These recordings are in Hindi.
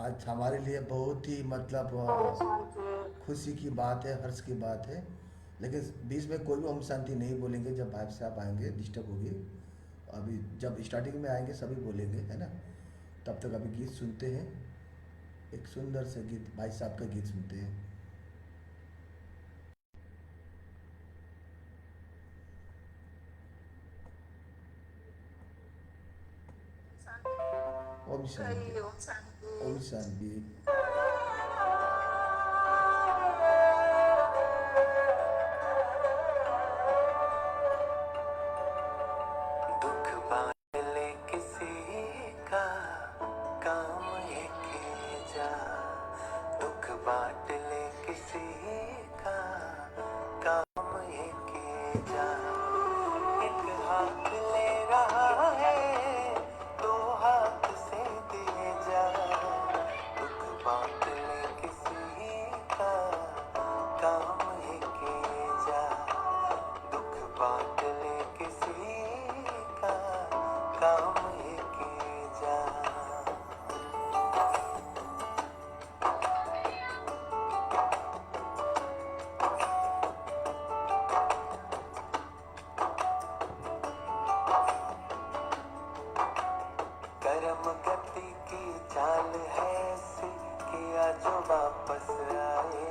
आज हमारे लिए बहुत ही मतलब परेशान किए। खुशी की बात है, हर्ष की बात है। लेकिन बीच में कोई भी ओम शांति नहीं बोलेंगे, जब भाई साहब आएंगे डिस्टर्ब होगी। अभी जब स्टार्टिंग में आएंगे सभी बोलेंगे, है ना। तब तक अभी गीत सुनते हैं, एक सुंदर से गीत, भाई साहब का गीत सुनते हैं। ओम शांति। कहिए ओम शांति। ओम शांति। दुख बांट ले किसी का, काम ये किए जा। दुख बांट ले किसी का, काम ये किए जा। एक हाथ ले रहा है, दो हाथ से दिए जा। दुख बांट ले किसी का, काम ये किए जा। दुख बांट ले किसी का, काम ये किए जा। करम गति की चाल है ऐसी, किया जो वापस आए।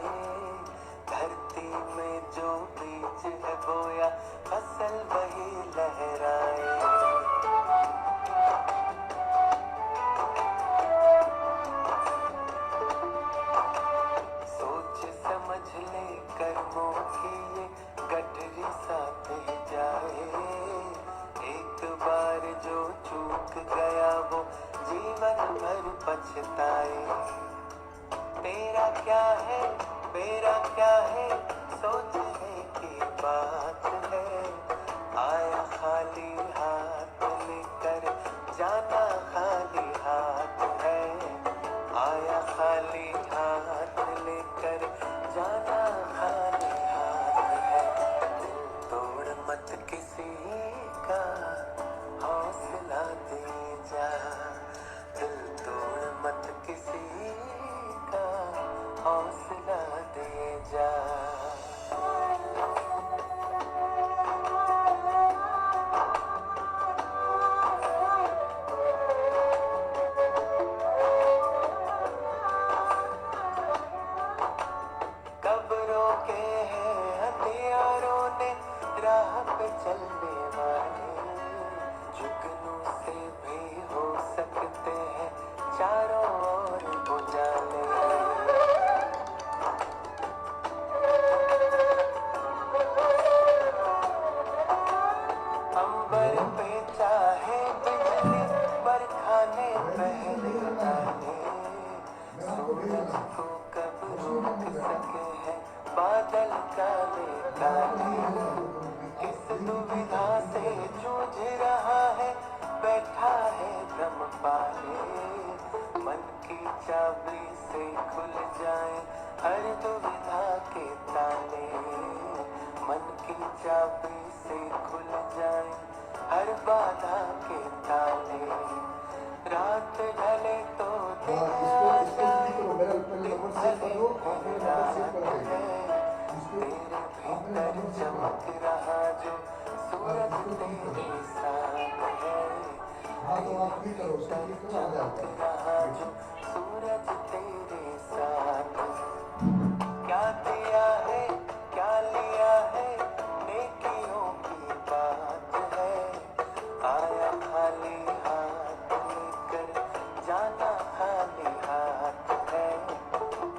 धरती में जो बीज है बोया, फसल वही लहराए। सोच समझ ले कर्मों की ये गठरी साथ ही जाए। एक बार जो चूक गया वो जीवन भर पछताए। तेरा क्या है, मेरा क्या है, सोचने की बात है। आया खाली हाथ लेकर, जाना खाली हाथ है। आया खाली हाथ लेकर, जाना खाली हाथ है। दिल तोड़ मत किसी का, हौसला दे जा। दिल तोड़ मत किसी का, हौसला दे जा। कब रोके हैं हथियारों ने राह पे चलने वाले। जुगनू से भी हो सकते हैं चारों ओर उजाले। अंबर पे चाहे बिजली, बरखाने पहले डाले। सूरज को कब रोक सके हैं बादल काले काले। किस दुविधा से जूझ रहा है, बैठा है भ्रम पाले। मन की चाबी से खुल जाए हर दुविधा के ताले। मन की चाबी से खुल जाए हर बाधा के ताले। रात ढले तो दिन आ जाए, दिन ढले फिर रात है। तेरे भीतर चमक रहा जो सूरज तेरे साथ है। तेरे भीतर चमक रहा जो सूरज तेरे साथ है। क्या दिया है, क्या लिया है, नेकियों की बात है। आया खाली हाथ लेकर, जाना खाली हाथ है।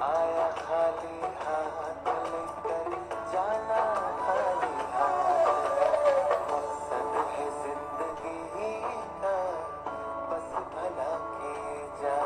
आया खाली हाथ लेकर, जाना खाली हाथ है। मकसद है जिंदगी का, बस भला किए जा।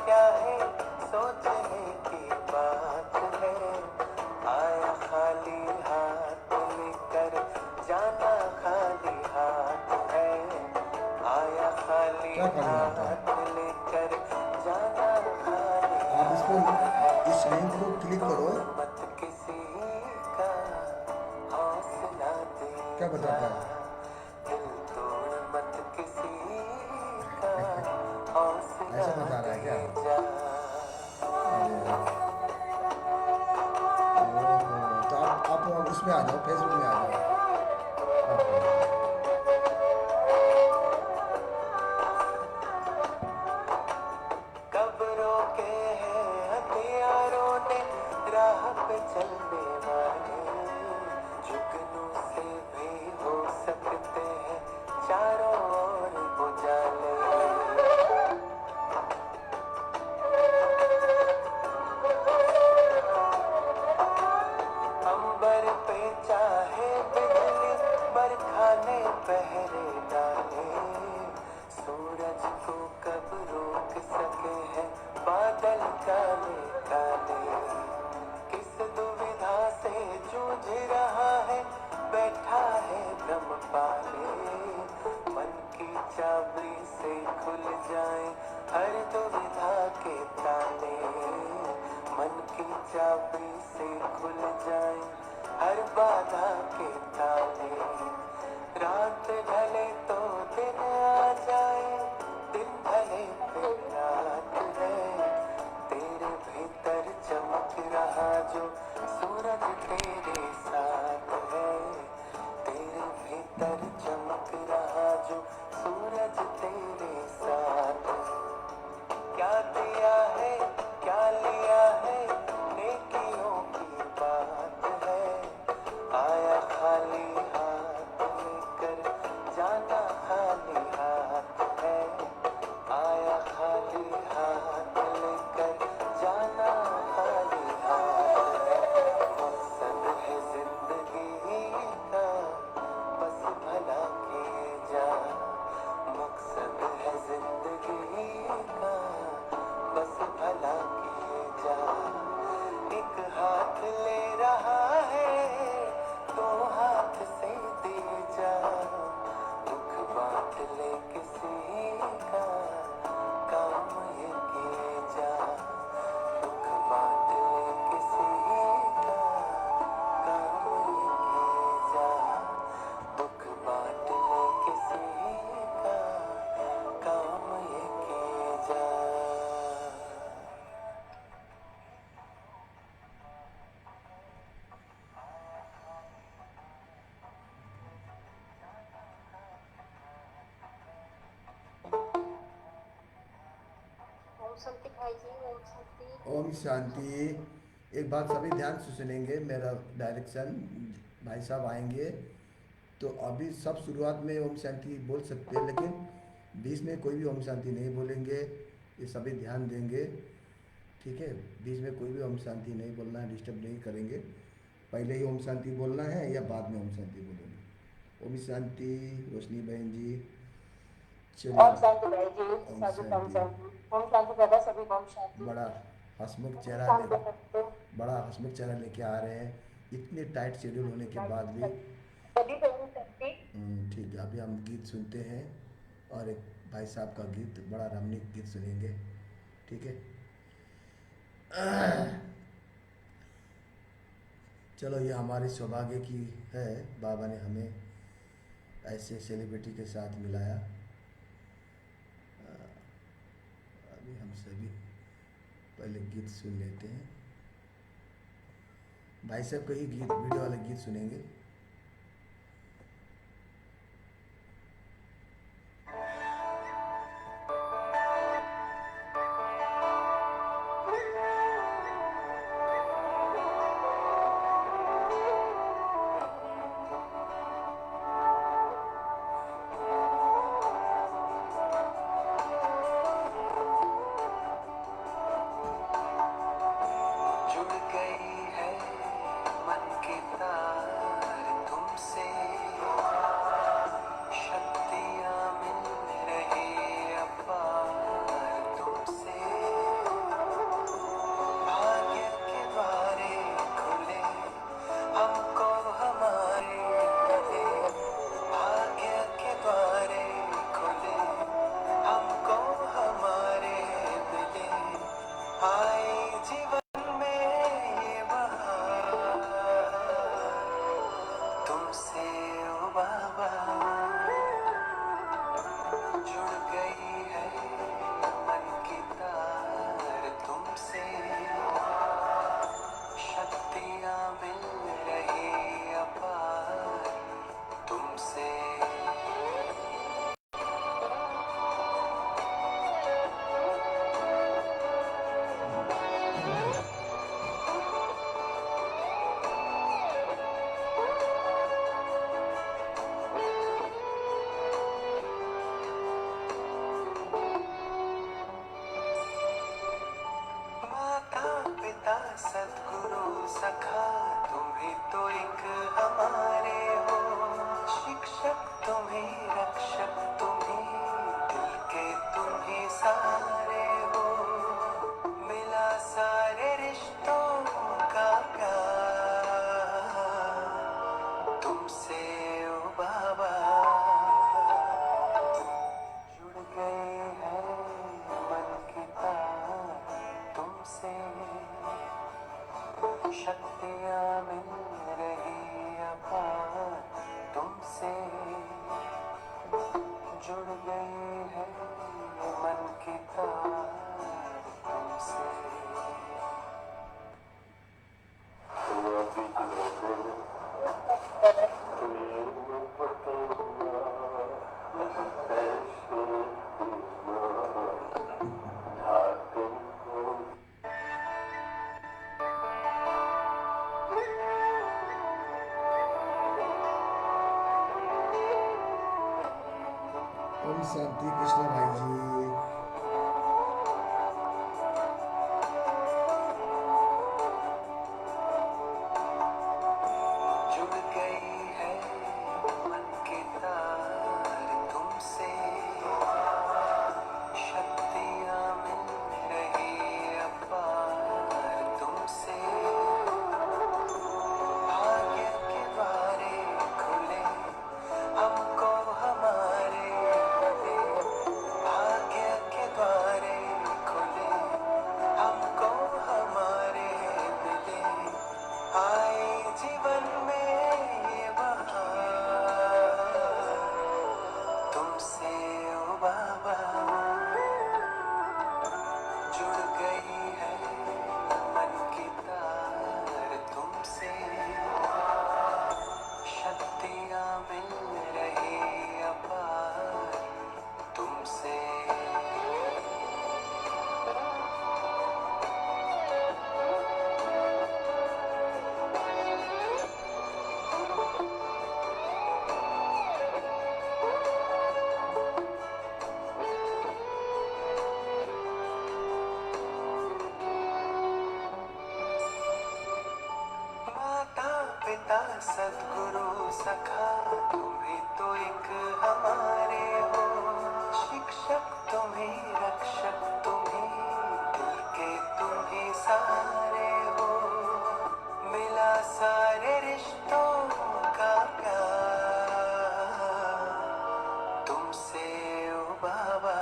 क्या है सोचने की बात है। आया खाली हाथ लेकर जाना खाली हाथ है। आया खाली क्या खाली हाथ है? हाथ लेकर जाना खाली आप इस पर इस लिंक को क्लिक करो। मत किसी का हौसला दे क्या जा। बताता है? दिल तोड़ मत किसी का हौसला ऐसा बता रहा है क्या? दे जा। अरे ओहो, तो आप उसमें आ जाओ, फेसबुक में आ जाओ। ओहो, कब रोके हैं हथियारों ने राह पे चलने वाले। जुगनू से भी हो सकते हैं चारों ओर उजाले। अंबर पे चाहे बिजली बरखाने पहरे डाले। सूरज को कब रोक सके हैं बादल काले काले। किस दुविधा से जूझ रहा है बैठा है गम पाले। मन की चाबी से खुल जाए हर दुविधा के ताले। मन की चाबी से खुल जाए हर बाधा के ताले। रात ढले तो दिन आ जाए दिन ढले पे रात है। तेरे भीतर चमक रहा जो सूरज तेरे साथ है। तेरे भीतर चमक रहा जो सूरज तेरे साथ है। क्या दिया है क्या लिया है नेकियों की बात है। आया खाली हाथ लेकर जाना खाली हाथ है। आया खाली हाथ लेकर जाना खाली हाथ है। मकसद है जिंदगी का बस भला किए जा। मकसद है जिंदगी का बस भला किए जा। एक हाथ ले रहा है दो हाथ से दिए जा। दुख बांट ले किसी का काम ये किए जा। दुख बांट ले किसी का काम ये किए जा। दुख बांट ले किसी का काम ये किए जा। ओम शांति भाई जी, ओम शांति। ओम शांति। एक बात सभी ध्यान से सुनेंगे, मेरा डायरेक्शन। भाई साहब आएंगे तो अभी सब शुरुआत में ओम शांति बोल सकते हैं, लेकिन बीच में कोई भी ओम शांति नहीं बोलेंगे। ये सभी ध्यान देंगे, ठीक है? बीच में कोई भी ओम शांति नहीं बोलना है, डिस्टर्ब नहीं करेंगे। पहले ही ओम शांति बोलना है या बाद में ओम शांति बोलेंगे? ओम शांति। रोशनी बहन जी, ओम चलिए। शांति भाई जी, ओम सभी ओम शांति। शांति। ओम शांति दादा, सभी ओम शांति। बड़ा हंसमुख ओम चेहरा ले शांति करते बड़ा हंसमुख चेहरा लेके आ रहे हैं, इतने टाइट शेड्यूल होने के बाद भी। सभी को ओम शांति। ठीक है, अभी हम गीत सुनते हैं और एक भाई साहब का गीत, बड़ा रमणीक गीत सुनेंगे, ठीक है? चलो, ये हमारे सौभाग्य की है, बाबा ने हमें ऐसे सेलिब्रिटी के साथ मिलाया। अभी हम सभी पहले गीत सुन लेते हैं। भाई साहब का ही गीत, वीडियो वाले गीत सुनेंगे। जुड़ गई है मन की तार बाबा जुड़ गई है मन की तार तुमसे शक्तियाँ मिल रही अपार तुमसे माता पिता सद्गुरु सखा तुम ही तो एक हमारे हो शिक्षक तुम ही रक्षक तुम ही दिल के तुम ही सहारे हो मिला सारे रिश्तों का प्यार तुमसे ओ बाबा जुड़ गए हैं मन की तार तुमसे शक्तियाँ मिल रही अपार तुमसे जुड़ गई है मन की तार तुमसे ओम शांति कृष्ण भाई जी। जुड़ गई है मन की तार तुमसे शक्तियाँ मिल रही अपार तुमसे भाग्य के द्वारे खुले हमको हमारे मिले भाग्य के द्वारे खुले हमको हमारे मिले आए जीवन में ये बहार तुमसे ओ बाबा जुड़ गई है मन की तार तुमसे शक्तियाँ मिल रही अपार तुमसे माता पिता सद्गुरु सखा तुम ही तो एक हमारे हो शिक्षक तुम ही रक्षक तुम ही दिल के तुम ही सहारे हो मिला सारे रिश्तों का प्यार तुमसे ओ बाबा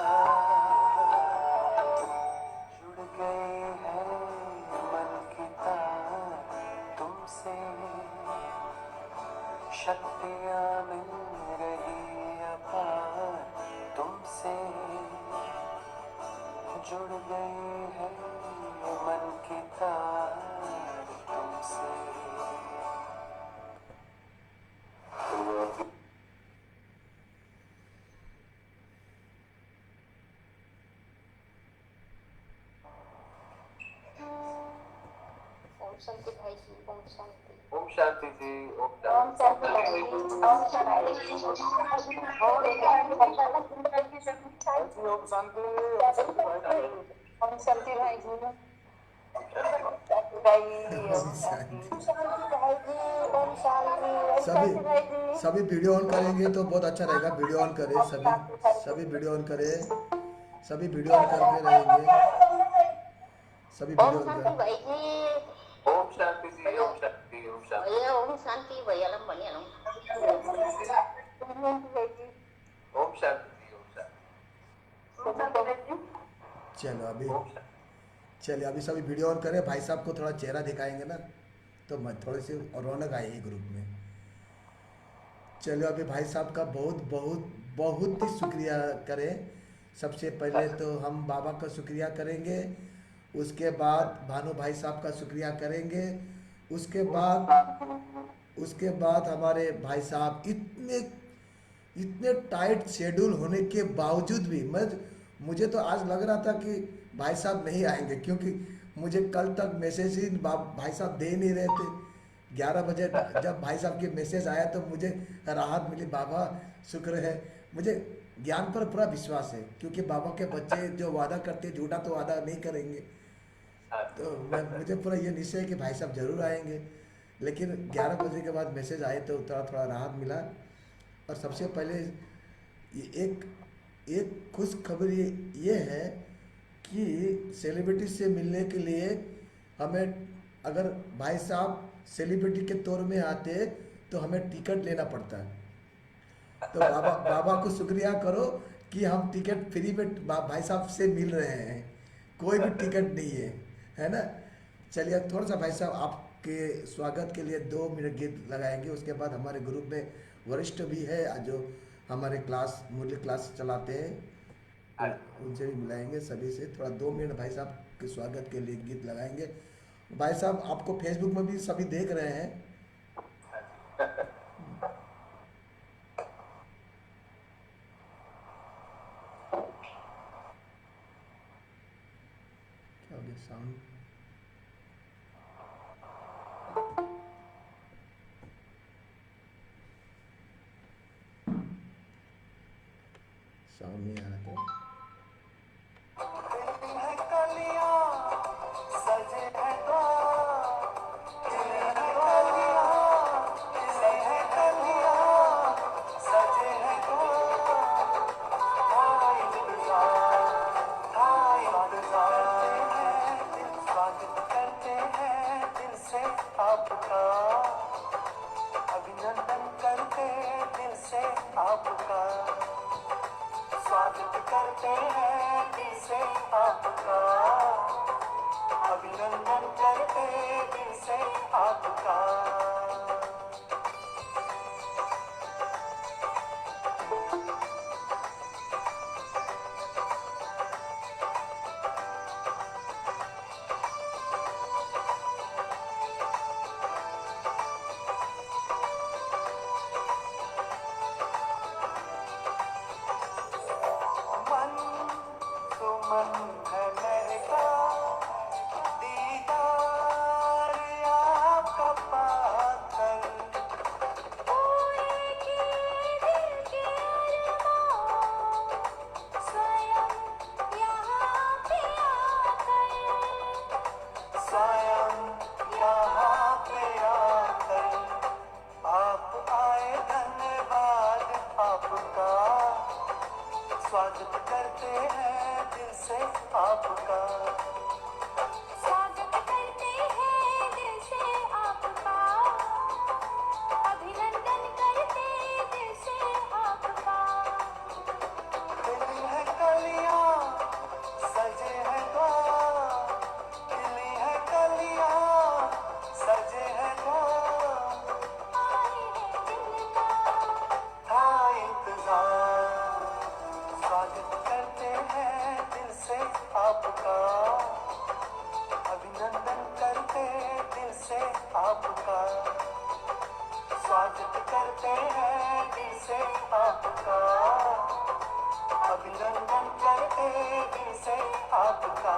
जुड़ गए हैं मन की तार तुमसे शक्तियाँ मिल रही अपार तुमसे जुड़ गई है मन की तार तुमसे ओम शांति भाई जी। ओम शांति। ओम शांति जी ओम शांति भाई जी। ओम शांति। ओम शांति ओम शांति भाई जी। ओम शांति। ओम शांति। सभी वीडियो ऑन करेंगे तो बहुत अच्छा रहेगा। वीडियो ऑन करें सभी वीडियो ऑन करें सभी वीडियो ऑन करके रहेंगे सभी वीडियो ओम ऑन शांति करें। भाई जी। ओम शांति जी ओम शांति ओम शांति भैया ओम शांति भैया लम बनिया लम। ओम शांति जी ओम शांति चलिए अभी सभी वीडियो ऑन करें। भाई साहब को थोड़ा चेहरा दिखाएंगे ना तो थोड़ी सी रौनक आएगी ग्रुप में। चलो अभी भाई साहब का बहुत बहुत बहुत ही शुक्रिया करें। सबसे पहले तो हम बाबा का शुक्रिया करेंगे, उसके बाद भानु भाई साहब का शुक्रिया करेंगे, उसके बाद उसके बाद हमारे भाई साहब इतने इतने टाइट शेड्यूल होने के बावजूद भी मुझे तो आज लग रहा था कि भाई साहब नहीं आएंगे, क्योंकि मुझे कल तक मैसेज ही भाई साहब दे नहीं रहे थे। 11 बजे जब भाई साहब की मैसेज आया तो मुझे राहत मिली। बाबा शुक्र है, मुझे ज्ञान पर पूरा विश्वास है, क्योंकि बाबा के बच्चे जो वादा करते हैं झूठा तो वादा नहीं करेंगे। तो मुझे पूरा ये निश्चय है कि भाई साहब जरूर आएंगे। लेकिन 11 बजे के बाद मैसेज आए तो थोड़ा थोड़ा राहत मिला। और सबसे पहले ये एक एक खुश खबर ये है कि सेलिब्रिटी से मिलने के लिए हमें, अगर भाई साहब सेलिब्रिटी के तौर में आते तो हमें टिकट लेना पड़ता है। तो बाबा बाबा को शुक्रिया करो कि हम टिकट फ्री में भाई साहब से मिल रहे हैं, कोई भी टिकट नहीं है ना। चलिए अब थोड़ा सा भाई साहब आपके स्वागत के लिए 2 मिनट गीत लगाएंगे, उसके बाद हमारे ग्रुप में वरिष्ठ भी है जो हमारे क्लास मूल्य क्लास चलाते हैं, उनसे भी मिलाएंगे। सभी से थोड़ा 2 मिनट भाई साहब के स्वागत के लिए गीत लगाएंगे। भाई साहब आपको फेसबुक में भी सभी देख रहे हैं। क्या हो गया साउंड? साउंड नहीं आ रहा था। आपका अभिनंदन करते दिल से, आपका स्वागत करते हैं दिल से, आपका अभिनंदन करते दिल से, आपका। मन सुमन है लहका दीदार आपका पाकर, स्वयं यहाँ पे आकर आप आए, धन्यवाद आपका, स्वागत करते हैं दिल से, आपका स्वागत करते हैं दिल से आपका, अभिनंदन करते दिल से आपका। खिली है कलियां सजे हैं द्वार, खिली है कलियां सजे हैं द्वार, आए हैं जिनका था इंतजार, स्वागत करते हैं दिल से आपका, अभिनंदन करते दिल से आपका, स्वागत करते हैं दिल से आपका, अभिनंदन करते दिल से आपका।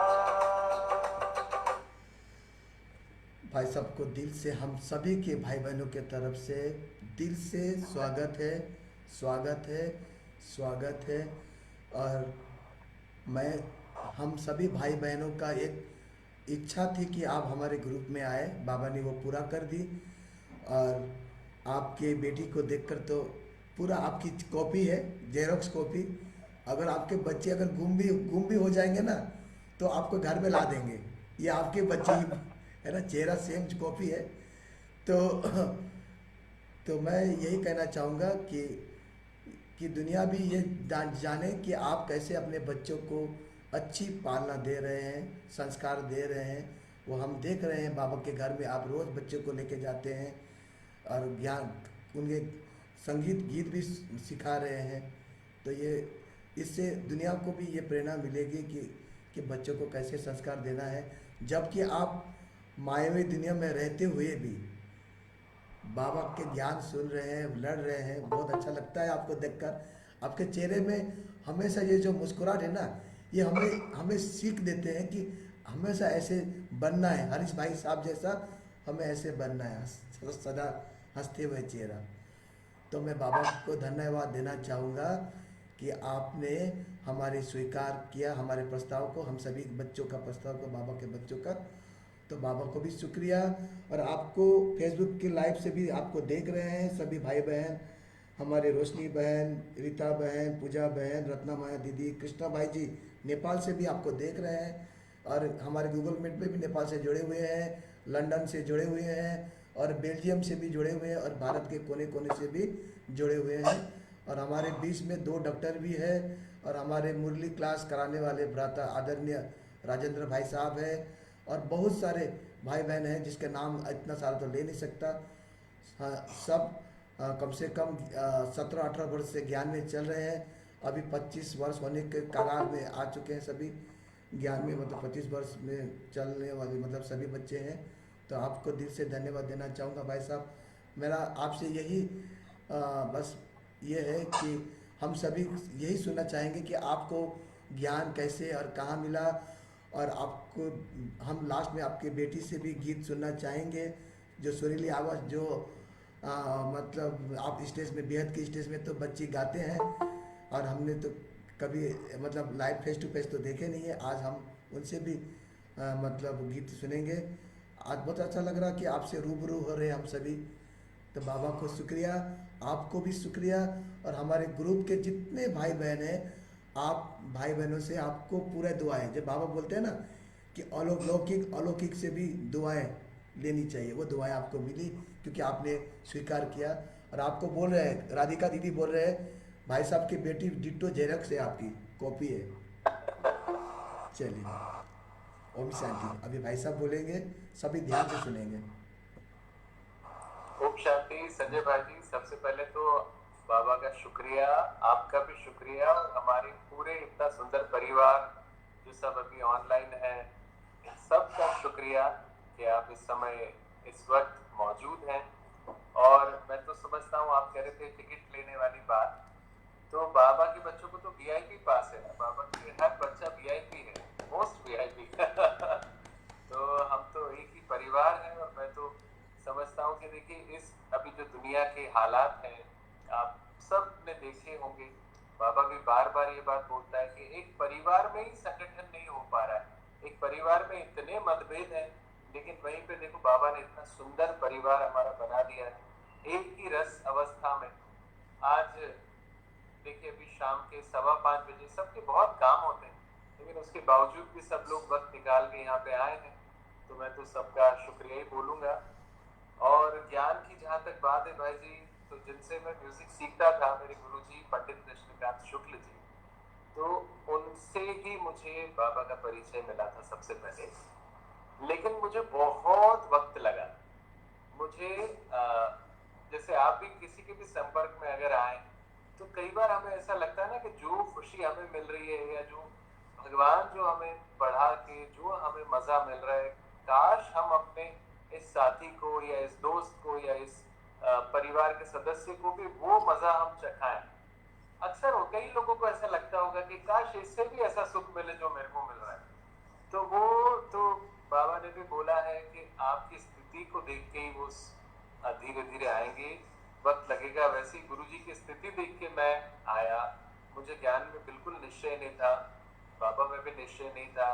भाई साहब को दिल से हम सभी के भाई बहनों के तरफ से दिल से स्वागत है, स्वागत है, स्वागत है। और मैं हम सभी भाई बहनों का एक इच्छा थी कि आप हमारे ग्रुप में आए, बाबा ने वो पूरा कर दी। और आपके बेटी को देखकर तो पूरा आपकी कॉपी है, जेरोक्स कॉपी। अगर आपके बच्चे अगर गुम भी हो जाएंगे ना तो आपको घर में ला देंगे, ये आपके बच्चे ही है ना, चेहरा सेम कॉपी है। तो मैं यही कहना चाहूँगा कि दुनिया भी ये जाने कि आप कैसे अपने बच्चों को अच्छी पालना दे रहे हैं, संस्कार दे रहे हैं। वो हम देख रहे हैं बाबा के घर में आप रोज़ बच्चों को लेके जाते हैं और ज्ञान उनके संगीत गीत भी सिखा रहे हैं। तो ये इससे दुनिया को भी ये प्रेरणा मिलेगी कि बच्चों को कैसे संस्कार देना है, जबकि आप मायावी दुनिया में रहते हुए भी बाबा के ज्ञान सुन रहे हैं, लड़ रहे हैं। बहुत अच्छा लगता है आपको देखकर। आपके चेहरे में हमेशा ये जो मुस्कुराहट है ना, ये हमें हमें सीख देते हैं कि हमेशा ऐसे बनना है, हरीश भाई साहब जैसा हमें ऐसे बनना है, सदा हंसते हुए चेहरा। तो मैं बाबा को धन्यवाद देना चाहूँगा कि आपने हमारे स्वीकार किया हमारे प्रस्ताव को, हम सभी बच्चों का प्रस्ताव को, बाबा के बच्चों का। तो बाबा को भी शुक्रिया। और आपको फेसबुक के लाइव से भी आपको देख रहे हैं सभी भाई बहन, हमारे रोशनी बहन, रीता बहन, पूजा बहन, रत्ना माया दीदी, कृष्णा भाई जी नेपाल से भी आपको देख रहे हैं। और हमारे गूगल मीट पे भी नेपाल से जुड़े हुए हैं, लंदन से जुड़े हुए हैं, और बेल्जियम से भी जुड़े हुए हैं, और भारत के कोने कोने से भी जुड़े हुए हैं। और हमारे बीच में 2 डॉक्टर भी हैं, और हमारे मुरली क्लास कराने वाले भ्राता आदरणीय राजेंद्र भाई साहब हैं, और बहुत सारे भाई बहन हैं जिसके नाम इतना सारा तो ले नहीं सकता। हाँ, सब कम से कम 17-18 वर्ष से ज्ञान में चल रहे हैं। अभी 25 वर्ष होने के कगार में आ चुके हैं सभी ज्ञान में, मतलब 25 वर्ष में चलने वाले मतलब सभी बच्चे हैं। तो आपको दिल से धन्यवाद देना चाहूँगा भाई साहब। मेरा आपसे यही बस ये है कि हम सभी यही सुनना चाहेंगे कि आपको ज्ञान कैसे और कहाँ मिला। और आपको हम लास्ट में आपकी बेटी से भी गीत सुनना चाहेंगे, जो सुरीली आवाज़ जो मतलब आप स्टेज में, बेहद के स्टेज में तो बच्चे गाते हैं, और हमने तो कभी मतलब लाइव फेस टू फेस तो देखे नहीं है। आज हम उनसे भी मतलब गीत सुनेंगे। आज बहुत अच्छा लग रहा कि आपसे रूबरू हो रहे हैं हम सभी। तो बाबा को शुक्रिया, आपको भी शुक्रिया। और हमारे ग्रुप के जितने भाई बहन हैं, आप भाई बहनों से आपको पूरा दुआएं, जब बाबा बोलते हैं ना कि अलौकिक अलौकिक से भी दुआएं लेनी चाहिए, वो दुआएं आपको मिली क्योंकि आपने स्वीकार किया। और आपको बोल रहे हैं, राधिका दीदी बोल रहे हैं, भाई साहब की बेटी डिट्टो जेरक्स है, आपकी कॉपी है। चलिए, ओम शांति। अभी भाई साहब बोलेंगे, सभी ध्यान से सुनेंगे। ओम शांति। संजय भाई जी, सबसे पहले तो बाबा का शुक्रिया, आपका भी शुक्रिया, और हमारे पूरे इतना सुंदर परिवार जो सब अभी ऑनलाइन है, इन सब का शुक्रिया कि आप इस समय इस वक्त मौजूद हैं। और मैं तो समझता हूँ, आप कह रहे थे टिकट लेने वाली बात, तो बाबा के बच्चों को तो वीआईपी पास है ना, बाबा के हर बच्चा वीआईपी है, मोस्ट वीआईपी। तो हम तो एक ही परिवार है। और मैं तो समझता हूँ कि देखिए, इस अभी जो दुनिया के हालात हैं, आप सब ने देखे होंगे, बाबा भी बार बार ये बात बोलता है कि एक परिवार में ही संगठन नहीं हो पा रहा है। एक परिवार में इतने मतभेद हैं, लेकिन वहीं पे देखो बाबा ने इतना सुंदर परिवार हमारा बना दिया है, एक ही रस अवस्था में। आज देखिए, अभी शाम के 5:15 बजे, सबके बहुत काम होते हैं, लेकिन उसके बावजूद भी सब लोग वक्त निकाल के यहाँ पे आए हैं। तो मैं तो सबका शुक्रिया ही बोलूँगा। और ज्ञान की जहाँ तक बात है भाई जी, तो जिनसे मैं म्यूजिक सीखता था, मेरे गुरुजी पंडित कृष्णकांत शुक्ल जी, तो उनसे ही मुझे बाबा का परिचय मिला था सबसे पहले। लेकिन मुझे बहुत वक्त लगा। मुझे जैसे आप भी किसी के भी संपर्क में अगर आए, तो कई बार हमें ऐसा लगता है ना कि जो खुशी हमें मिल रही है, या जो भगवान जो हमें बढ़ा के जो हमें मजा मिल रहा है, काश हम अपने इस साथी को या इस दोस्त को या इस परिवार के सदस्य को भी वो मजा हम चखाएं। अक्सर कई लोगों को ऐसा लगता होगा कि काश इससे भी ऐसा सुख मिले जो मेरे को मिल रहा है। तो वो तो बाबा ने भी बोला है कि आपकी स्थिति को देख के ही वो धीरे धीरे आएंगे, वक्त लगेगा। वैसे ही गुरुजी की स्थिति देख के मैं आया। मुझे ज्ञान में बिल्कुल निश्चय नहीं था, बाबा में भी निश्चय नहीं था।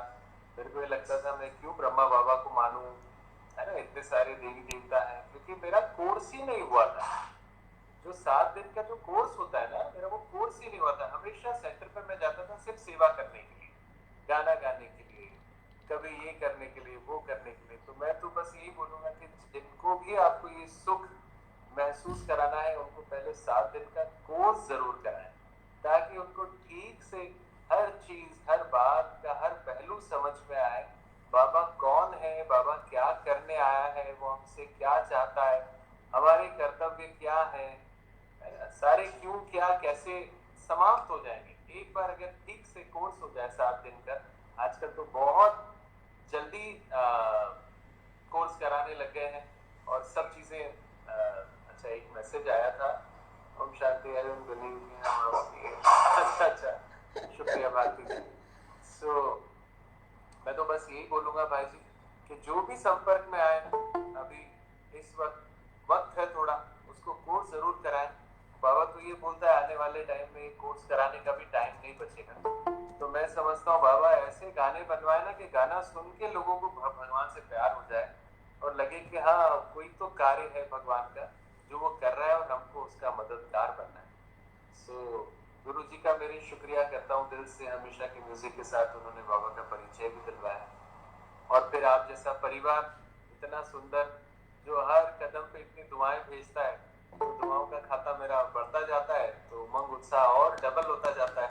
मेरे को ये लगता था मैं क्यों ब्रह्मा बाबा को मानूं, है ना, इतने सारे देवी देवता हैं, क्योंकि मेरा कोर्स ही नहीं हुआ था। जो 7 दिन का जो कोर्स होता है ना, मेरा वो कोर्स ही नहीं हुआ था। हमेशा सेंटर पर मैं जाता था सिर्फ सेवा करने के लिए, गाना गाने के लिए, कभी ये करने के लिए, वो करने के लिए। तो मैं तो बस यही बोलूंगा कि जिनको भी आपको ये सुख महसूस कराना है, उनको पहले 7 दिन का कोर्स जरूर कराएं, ताकि उनको ठीक से हर चीज, हर बात का हर पहलू समझ में आए। बाबा कौन है, बाबा क्या करने आया है, वो हमसे क्या चाहता है, हमारे कर्तव्य क्या है। सारे क्यों क्या कैसे समाप्त हो जाएंगे। एक बार अगर ठीक से कोर्स हो जाए 7 दिन का, आजकल तो बहुत जल्दी कोर्स कराने लग गए हैं और सब चीजें अच्छा एक मैसेज आया था, ओम शांति अच्छा शुक्रिया भारती जी। सो मैं तो बस यही बोलूंगा भाई जी कि जो भी संपर्क में आए अभी इस वक्त है थोड़ा, उसको कोर्स जरूर कराएं। बाबा तो ये बोलता है आने वाले टाइम में कोर्स कराने का भी टाइम नहीं बचेगा, तो मैं समझता हूँ बाबा ऐसे गाने बनवाए ना कि गाना सुन के लोगों को भगवान से प्यार हो जाए और लगे कि हाँ कोई तो कार्य है भगवान का जो वो कर रहा है और हमको उसका मददगार बनना है। सो गुरु जी का मेरी शुक्रिया करता हूँ दिल से, हमेशा के म्यूजिक के साथ उन्होंने बाबा का परिचय भी दिलवाया और फिर आप जैसा परिवार इतना सुंदर जो हर कदम पे इतनी दुआएं भेजता है, तो दुआओं का खाता मेरा बढ़ता जाता है, तो उमंग उत्साह और डबल होता जाता है।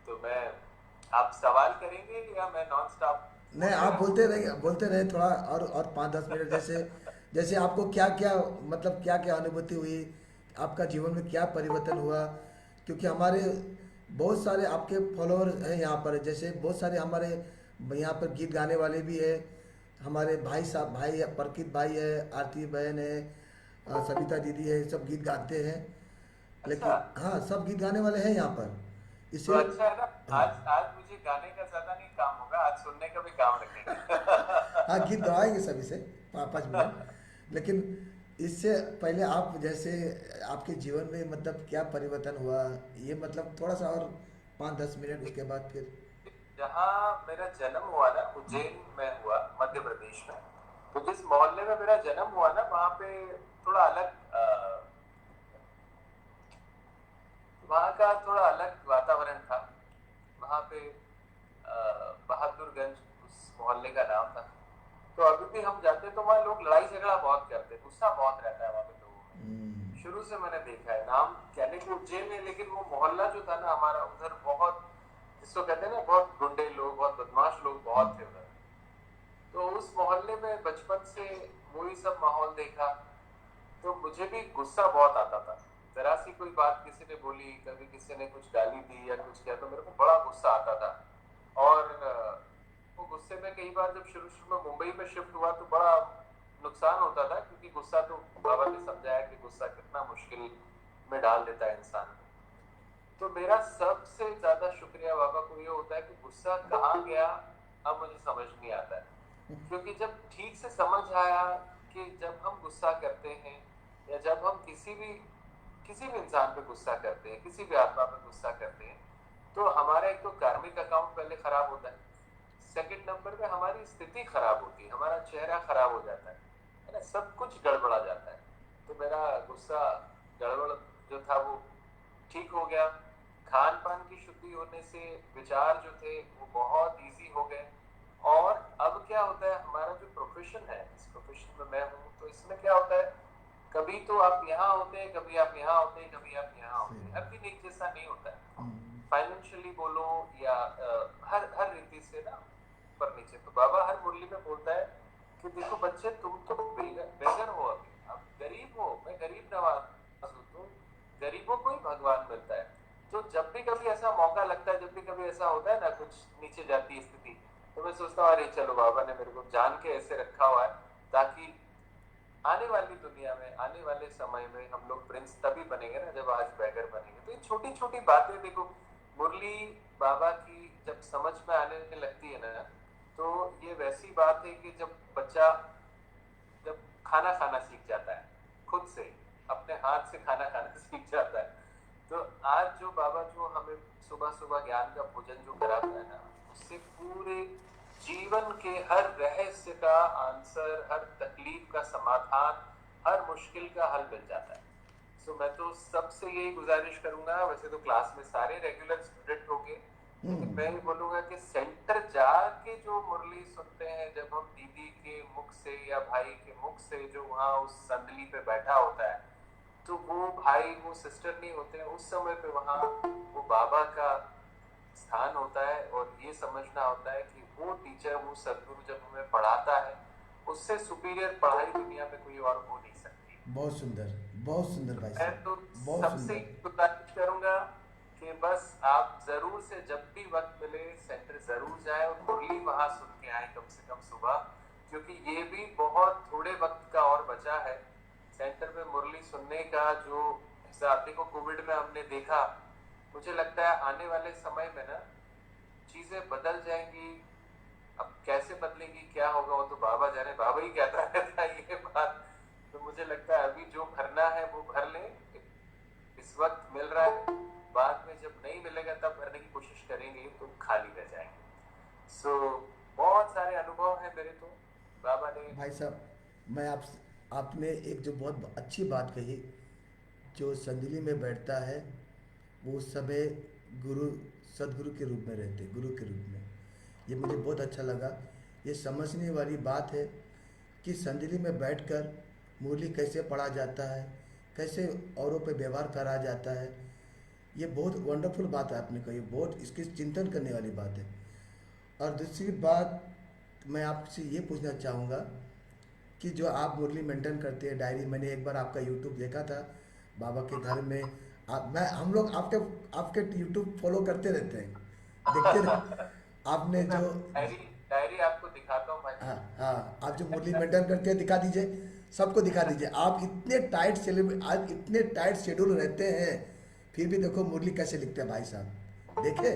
तो मैं, आप सवाल करेंगे या मैं नॉन स्टॉप? नहीं, आप बोलते रहे थोड़ा और 5-10 मिनट, जैसे जैसे आपको क्या क्या, मतलब क्या क्या अनुभूति हुई, आपका जीवन में क्या परिवर्तन हुआ, क्योंकि हमारे बहुत सारे आपके फॉलोअर हैं यहाँ पर, जैसे बहुत सारे हमारे यहाँ पर गीत गाने वाले भी है, हमारे भाई साहब, भाई प्रकीत भाई है, आरती बहन है, सविता दीदी है, सब गीत गाते हैं। अच्छा, लेकिन हाँ, सब गीत गाने वाले हैं यहाँ पर, तो इससे अच्छा है ना, हाँ। आज मुझे गाने का ज्यादा नहीं काम होगा, आज सुनने का भी काम रखेंगे। हाँ, गीत गवाएंगे सभी से 5-5 मिनट। लेकिन इससे पहले आप जैसे आपके जीवन में मतलब क्या परिवर्तन हुआ, ये मतलब थोड़ा सा और 5-10 मिनट, उसके बाद फिर। जहाँ मेरा जन्म हुआ ना, उज्जैन में हुआ, मध्य प्रदेश में, तो जिस मोहल्ले में मेरा जन्म हुआ ना, वहाँ पे थोड़ा अलग वहाँ का थोड़ा अलग वातावरण था। वहाँ पे बहादुरगंज उस मोहल्ले का नाम था। तो अभी भी हम जाते तो वहाँ लोग लड़ाई झगड़ा बहुत करते, गुस्सा बहुत रहता है वहाँ पे लोगों में। शुरू से मैंने देखा है, नाम कहने को उज्जैन है लेकिन वो मोहल्ला जो था ना हमारा, उधर बहुत, जिसको कहते हैं ना, बहुत गुंडे लोग, बहुत बदमाश लोग बहुत थे उधर। तो उस मोहल्ले में बचपन से वही सब माहौल देखा, तो मुझे भी गुस्सा बहुत आता था। जरा सी कोई बात किसी ने बोली, कभी किसी ने कुछ गाली दी या कुछ किया, तो मेरे को बड़ा गुस्सा आता था। और वो गुस्से में कई बार जब शुरू शुरू में मुंबई में शिफ्ट हुआ तो बड़ा नुकसान होता था, क्योंकि गुस्सा, तो बाबा ने समझाया कि गुस्सा कितना मुश्किल में डाल देता है इंसान को। तो मेरा सबसे ज्यादा शुक्रिया बाबा को ये होता है कि गुस्सा कहाँ गया अब मुझे समझ नहीं आता है। क्योंकि जब ठीक से समझ आया कि जब हम गुस्सा करते हैं या जब हम किसी भी इंसान पे गुस्सा करते हैं, किसी भी आत्मा पे गुस्सा करते हैं, तो हमारा एक तो कार्मिक अकाउंट पहले खराब होता है, सेकंड नंबर पे हमारी स्थिति खराब होती है, हमारा चेहरा खराब हो जाता है ना, सब कुछ गड़बड़ा जाता है। तो मेरा गुस्सा गड़बड़ जो था वो ठीक हो गया। खान पान की शुद्धि होने से विचार जो थे वो बहुत इजी हो गए। और अब क्या होता है, हमारा जो प्रोफेशन है, इस प्रोफेशन में मैं हूँ, तो इसमें क्या होता है, कभी तो आप यहाँ होते हैं, कभी आप यहाँ होते हैं, कभी आप यहाँ होते हैं, हर दिन एक जैसा नहीं होता है। फाइनेंशियली बोलो या हर रीति से ना, ऊपर नीचे। तो बाबा हर मुरली में बोलता है कि देखो बच्चे, तुम तो बेघर हो, अभी आप गरीब हो, मैं गरीब नवाज हूँ, तो गरीबों को ही भगवान मिलता है। तो जब भी कभी ऐसा मौका लगता है, जब भी कभी ऐसा होता है ना, कुछ नीचे जाती है स्थिति, तो मैं सोचता हूँ अरे चलो बाबा ने मेरे को जान के ऐसे रखा हुआ है, ताकि आने वाली दुनिया में, आने वाले समय में हम लोग प्रिंस तभी बनेंगे ना जब आज बैगर बनेंगे। तो ये छोटी छोटी बातें देखो, मुरली बाबा की जब समझ में आने लगती है ना, तो ये वैसी बात है कि जब बच्चा जब खाना खाना सीख जाता है, खुद से अपने हाथ से खाना खाना सीख जाता है, तो आज जो बाबा जो हमें सुबह सुबह ज्ञान का भोजन जो कराता है ना, उससे पूरे जीवन के हर रहस्य का आंसर, हर तकलीफ का समाधान, हर मुश्किल का हल मिल जाता है। सो मैं तो सबसे यही गुजारिश करूंगा, वैसे तो क्लास में सारे रेगुलर स्टूडेंट होंगे, लेकिन मैं ही बोलूंगा कि सेंटर जाके जो मुरली सुनते हैं, जब हम दीदी के मुख से या भाई के मुख से जो वहाँ उस संदली पे बैठा होता है, तो वो भाई वो सिस्टर नहीं होते हैं उस समय पे, वहाँ वो बाबा का स्थान होता है। और ये समझना होता है कि वो टीचर, वो सदगुरु जब हमें पढ़ाता है, उससे सुपीरियर पढ़ाई दुनिया में कोई और हो नहीं सकती। बहुत सुंदर भाई मैं साहब, तो बहुत सबसे सुंदर। गुजारिश करूंगा कि बस आप जरूर से जब भी वक्त मिले सेंटर जरूर जाए और मुरली वहां सुन के आए कम से कम सुबह, क्योंकि ये भी बहुत थोड़े वक्त का और बचा है सेंटर में मुरली सुनने का। जो हिसाब देखो कोविड में हमने देखा, मुझे लगता है आने वाले समय में ना चीजें बदल जाएंगी। अब कैसे बदलेंगी, क्या होगा, वो तो बाबा जाने, बाबा ही कहता रहता है ये बात। तो मुझे लगता है अभी जो भरना है वो भर लें, इस वक्त मिल रहा है, बाद में जब नहीं मिलेगा तब भरने की कोशिश करेंगे तो खाली रह जाएंगे। सो बहुत सारे अनुभव हैं मेरे तो बाबा ने। भाई साहब मैं आप आपने एक जो बहुत अच्छी बात कही, जो संदली में बैठता है वो उस समय गुरु, सदगुरु के रूप में रहते, गुरु के रूप में। ये मुझे बहुत अच्छा लगा। ये समझने वाली बात है कि संदली में बैठकर मुरली कैसे पढ़ा जाता है, कैसे औरों पे व्यवहार करा जाता है। ये बहुत वंडरफुल बात है आपने कही, बहुत इसकी चिंतन करने वाली बात है। और दूसरी बात मैं आपसे ये पूछना चाहूँगा कि जो आप मुरली मेंटेन करते हैं डायरी, मैंने एक बार आपका यूट्यूब देखा था बाबा के घर में। मैं हम लोग आपके आपके यूट्यूब फॉलो करते रहते हैं, देखते रहे आपने मैं जो। डायरी डायरी आपको दिखाता हूँ भाई। हाँ हाँ, आप जो मुरली मेंटेन करते हैं दिखा दीजिए, सबको दिखा दीजिए। आप इतने टाइट आप इतने टाइट शेड्यूल रहते हैं, फिर भी देखो मुरली कैसे लिखते हैं भाई साहब। देखे,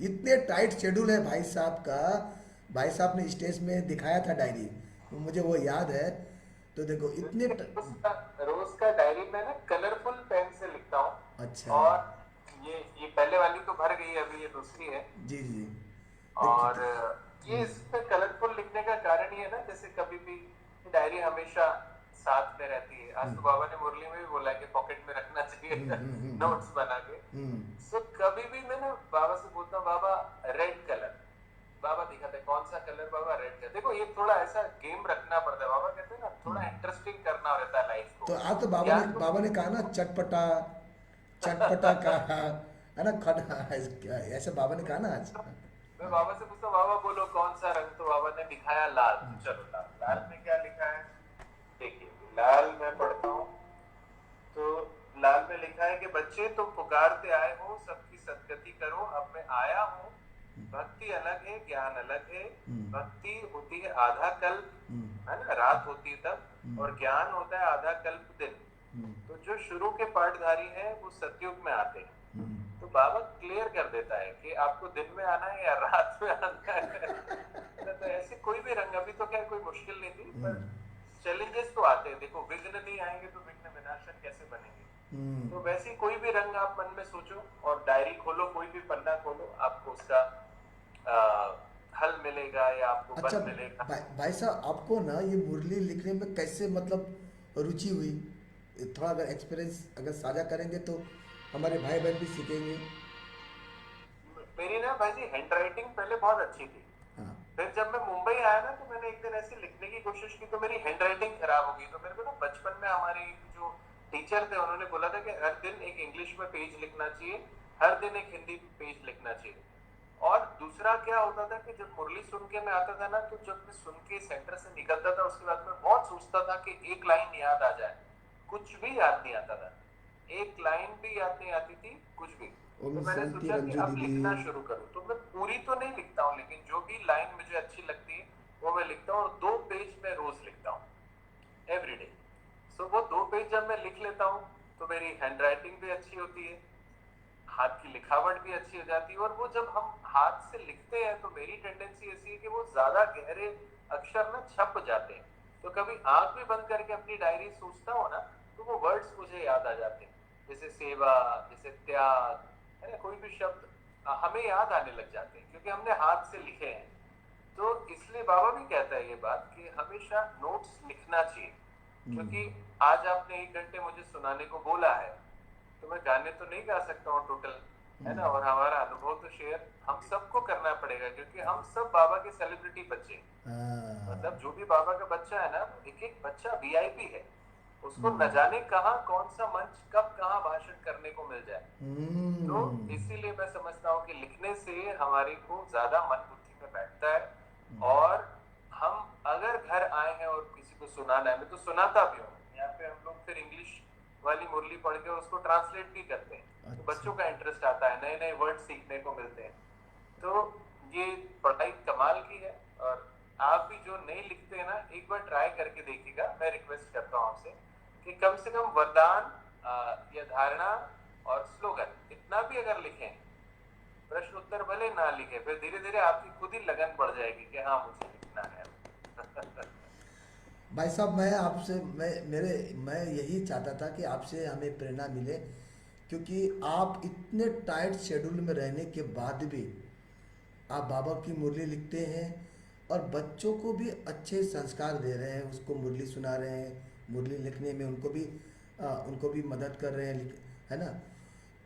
इतने टाइट शेड्यूल है भाई साहब का। भाई साहब ने स्टेज में दिखाया था डायरी, मुझे वो याद है। तो देखो इतने रोज का डायरी में ना कलरफुल पेन से लिखता हूँ। अच्छा। और ये पहले वाली तो भर गई है, अभी ये दूसरी है। जी जी। और देखिए। ये इस पे कलरफुल लिखने का कारण ये है ना, जैसे कभी भी डायरी हमेशा साथ में रहती है। आज तो बाबा ने मुरली में भी बोला कि पॉकेट में रखना चाहिए नोट्स बना के। सो कभी भी मैं ना बाबा से बोलता हूँ, बाबा रेड कलर, बाबा दिखाते हैं कौन सा कलर, बाबा रेड कलर। देखो ये थोड़ा ऐसा गेम रखना पड़ता है, बाबा कहते हैं ना थोड़ा इंटरेस्टिंग करना रहता है लाइफ को। तो आज तो या बाबा ने कहा ना चटपटा, चटपटा कहा है ना, ऐसे बाबा ने कहा ना आज। मैं बाबा से पूछता, बाबा बोलो कौन सा रंग, तो बाबा ने दिखाया लाल। तो चलो लाल, लाल में क्या लिखा है देखिए। लाल में पढ़ता हूँ तो लाल में लिखा है कि बच्चे तुम पुकारते आए हो, सबकी सदगति करो, अब मैं आया हूँ। भक्ति अलग है, ज्ञान अलग है। भक्ति होती है आधा कल्प, है ना, रात होती है तब, और ज्ञान होता है आधा कल्प दिन। तो जो शुरू के पाठधारी हैं वो सतयुग में आते हैं। तो बाबा क्लियर कर देता है कि आपको दिन में आना है या रात में आना है। तो ऐसे कोई भी रंग, अभी तो क्या कोई मुश्किल नहीं थी, पर चैलेंजेस तो आते हैं। देखो विघ्न नहीं आएंगे तो विघ्न विनाशक कैसे बनेंगे। तो वैसे कोई भी रंग आप मन में सोचो और डायरी खोलो, कोई भी पन्ना खोलो, आपको उसका हल मिलेगा या आपको अच्छा बल मिलेगा। भाई साहब, आपको ना ये मुरली लिखने में कैसे मतलब रुचि हुई? थोड़ा अगर एक्सपीरियंस अगर साझा करेंगे तो हमारे भाई बहन भी सीखेंगे। मेरी ना भाई जी हैंड राइटिंग पहले बहुत अच्छी थी। हाँ। फिर जब मैं मुंबई आया ना तो मैंने एक दिन ऐसे लिखने की कोशिश की तो मेरी हैंड राइटिंग खराब हो गई। तो मेरे को ना बचपन में हमारे जो टीचर थे उन्होंने बोला था कि हर दिन एक इंग्लिश में पेज लिखना चाहिए, हर दिन एक हिंदी पेज लिखना चाहिए। और दूसरा क्या होता था कि जब मुरली सुन के मैं आता था ना, तो जब मैं सुन के सेंटर से निकलता था उसके बाद मैं बहुत सोचता था कि एक लाइन याद आ जाए। कुछ भी याद नहीं आता था, एक लाइन भी याद नहीं आती थी, कुछ भी। तो मैंने सोचा कि अब लिखना शुरू करूं। तो मैं पूरी तो नहीं लिखता हूँ, लेकिन जो भी लाइन मुझे अच्छी लगती है वो मैं लिखता हूँ। और 2 पेज में रोज लिखता हूँ एवरीडे। सो वो 2 पेज जब मैं लिख लेता हूँ तो मेरी हैंड राइटिंग भी अच्छी होती है, हाथ की लिखावट भी अच्छी हो जाती है। और वो जब हम हाथ से लिखते हैं तो मेरी टेंडेंसी ऐसी है कि वो ज्यादा गहरे अक्षर ना छप जाते हैं। तो कभी आंख भी बंद करके अपनी डायरी सोचता हूँ ना तो वो वर्ड्स मुझे याद आ जाते हैं, जैसे सेवा, जैसे त्याग, है ना, कोई भी शब्द हमें याद आने लग जाते हैं क्योंकि हमने हाथ से लिखे हैं। तो इसलिए बाबा भी कहता है ये बात कि हमेशा नोट्स लिखना चाहिए। क्योंकि आज आपने 1 घंटे मुझे सुनाने को बोला है तो मैं गाने तो नहीं गा सकता हूँ टोटल, है ना। और हमारा अनुभव तो शेयर हम सबको करना पड़ेगा क्योंकि हम सब बाबा के सेलिब्रिटी बच्चे। मतलब जो भी बाबा का बच्चा है ना, एक एक बच्चा वीआईपी है। उसको न जाने कहाँ कौन सा मंच कब कहाँ भाषण करने को मिल जाए। तो इसीलिए मैं समझता हूँ कि लिखने से हमारे को ज्यादा मन बुद्धि में बैठता है और हम अगर घर आए हैं और किसी को सुनाना है, मैं तो सुनाता भी हूँ यहाँ पे, हम लोग फिर इंग्लिश वाली मुरली पढ़ के उसको ट्रांसलेट भी करते हैं, तो अच्छा। बच्चों का इंटरेस्ट आता है, नए नए वर्ड सीखने को मिलते हैं। तो ये पढ़ाई कमाल की है। और आप भी जो नहीं लिखते हैं ना, एक बार ट्राई करके देखिएगा, मैं रिक्वेस्ट करता हूँ आपसे कि कम से कम वरदान या धारणा और स्लोगन इतना भी अगर लिखें, प्रश्न उत्तर भले ना लिखे, फिर धीरे धीरे आपकी खुद ही लगन बढ़ जाएगी कि हाँ मुझे लिखना है। भाई साहब, मैं आपसे मैं यही चाहता था कि आपसे हमें प्रेरणा मिले, क्योंकि आप इतने टाइट शेड्यूल में रहने के बाद भी आप बाबा की मुरली लिखते हैं और बच्चों को भी अच्छे संस्कार दे रहे हैं, उसको मुरली सुना रहे हैं, मुरली लिखने में उनको भी मदद कर रहे हैं, है ना।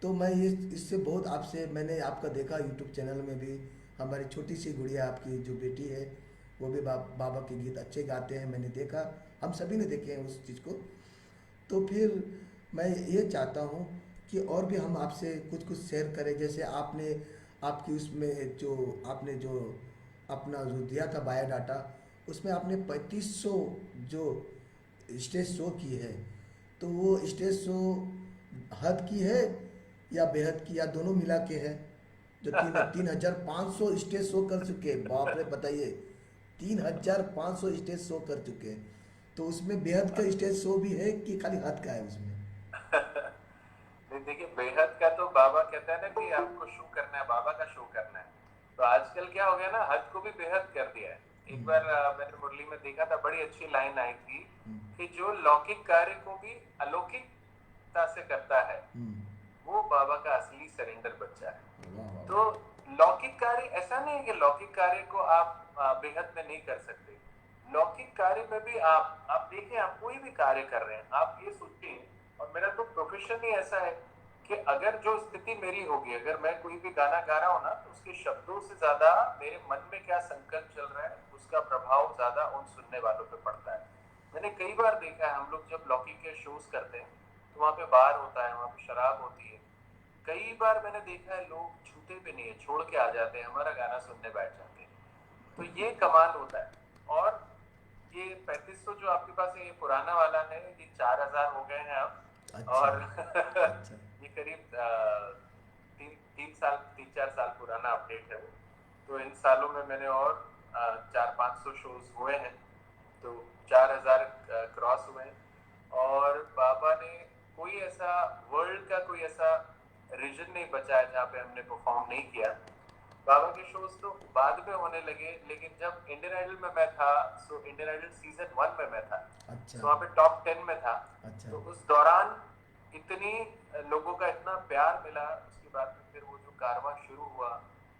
तो मैं ये इससे बहुत आपसे, मैंने आपका देखा यूट्यूब चैनल में भी, हमारी छोटी सी गुड़िया आपकी जो बेटी है वो भी बाबा के गीत अच्छे गाते हैं, मैंने देखा, हम सभी ने देखे हैं उस चीज़ को। तो फिर मैं ये चाहता हूँ कि और भी हम आपसे कुछ कुछ शेयर करें, जैसे आपने आपकी उसमें जो आपने जो अपना जो दिया था बायोडाटा, उसमें आपने 3500 जो स्टेज शो की है, तो वो स्टेज शो हद की है या बेहद की या दोनों मिला के है? जो 3500 स्टेज शो कर चुके हैं, बाप रे, बताइए, 3500 स्टेज शो कर चुके हैं, तो उसमें बेहद का स्टेज शो भी है कि खाली हद का है उसमें? नहीं, देखिए, बेहद का तो बाबा कहता है ना कि आपको शो करना है, बाबा का शो करना है। तो आजकल क्या हो गया ना, हद को भी बेहद कर दिया है। एक बार मैंने मुरली में देखा था, बड़ी अच्छी लाइन आई थी कि जो लौकिक कार्य को भी अलौकिकता से करता है, वो बाबा का असली सरेंडर बच्चा है। तो लौकिक कार्य ऐसा नहीं है कि लौकिक कार्य को आप बेहद में नहीं कर सकते। लौकिक कार्य में भी आप देखें, आप कोई भी कार्य कर रहे हैं, आप ये सोचिए, और मेरा तो प्रोफेशन ही ऐसा है कि अगर जो स्थिति मेरी होगी, अगर मैं कोई भी गाना गा रहा हूँ ना, तो उसके शब्दों से ज्यादा मेरे मन में क्या संकल्प चल रहा है, उसका प्रभाव ज्यादा उन सुनने वालों पे पड़ता है। मैंने कई बार देखा है, हम लोग जब लौकिक के शोज करते हैं तो वहाँ पे बार होता है, वहाँ पे शराब होती है। कई बार मैंने देखा है लोग छूते भी नहीं है, छोड़ के आ जाते हैं, हमारा गाना सुनने बैठ जाते हैं। तो ये कमाल होता है। और ये 3500 जो आपके पास है, ये पुराना वाला है, ये 4000 हो गए हैं अब। अच्छा। और अच्छा। ये करीब 3-4 साल पुराना अपडेट है वो। तो इन सालों में मैंने और 400-500 शोज हुए हैं, तो 4000 क्रॉस हुए हैं। और बाबा ने कोई ऐसा वर्ल्ड का कोई ऐसा रीजन नहीं बचा है जहाँ पे हमने परफॉर्म नहीं किया। बाबा के शोज तो बाद में होने लगे, लेकिन जब इंडियन आइडल में मैं था, सो इंडियन आइडल सीजन 1 में मैं था, अच्छा। तो वहाँ पे टॉप 10 में था। अच्छा। तो उस दौरान इतनी लोगों का इतना प्यार मिला, उसके बाद में फिर वो जो कारवां शुरू हुआ,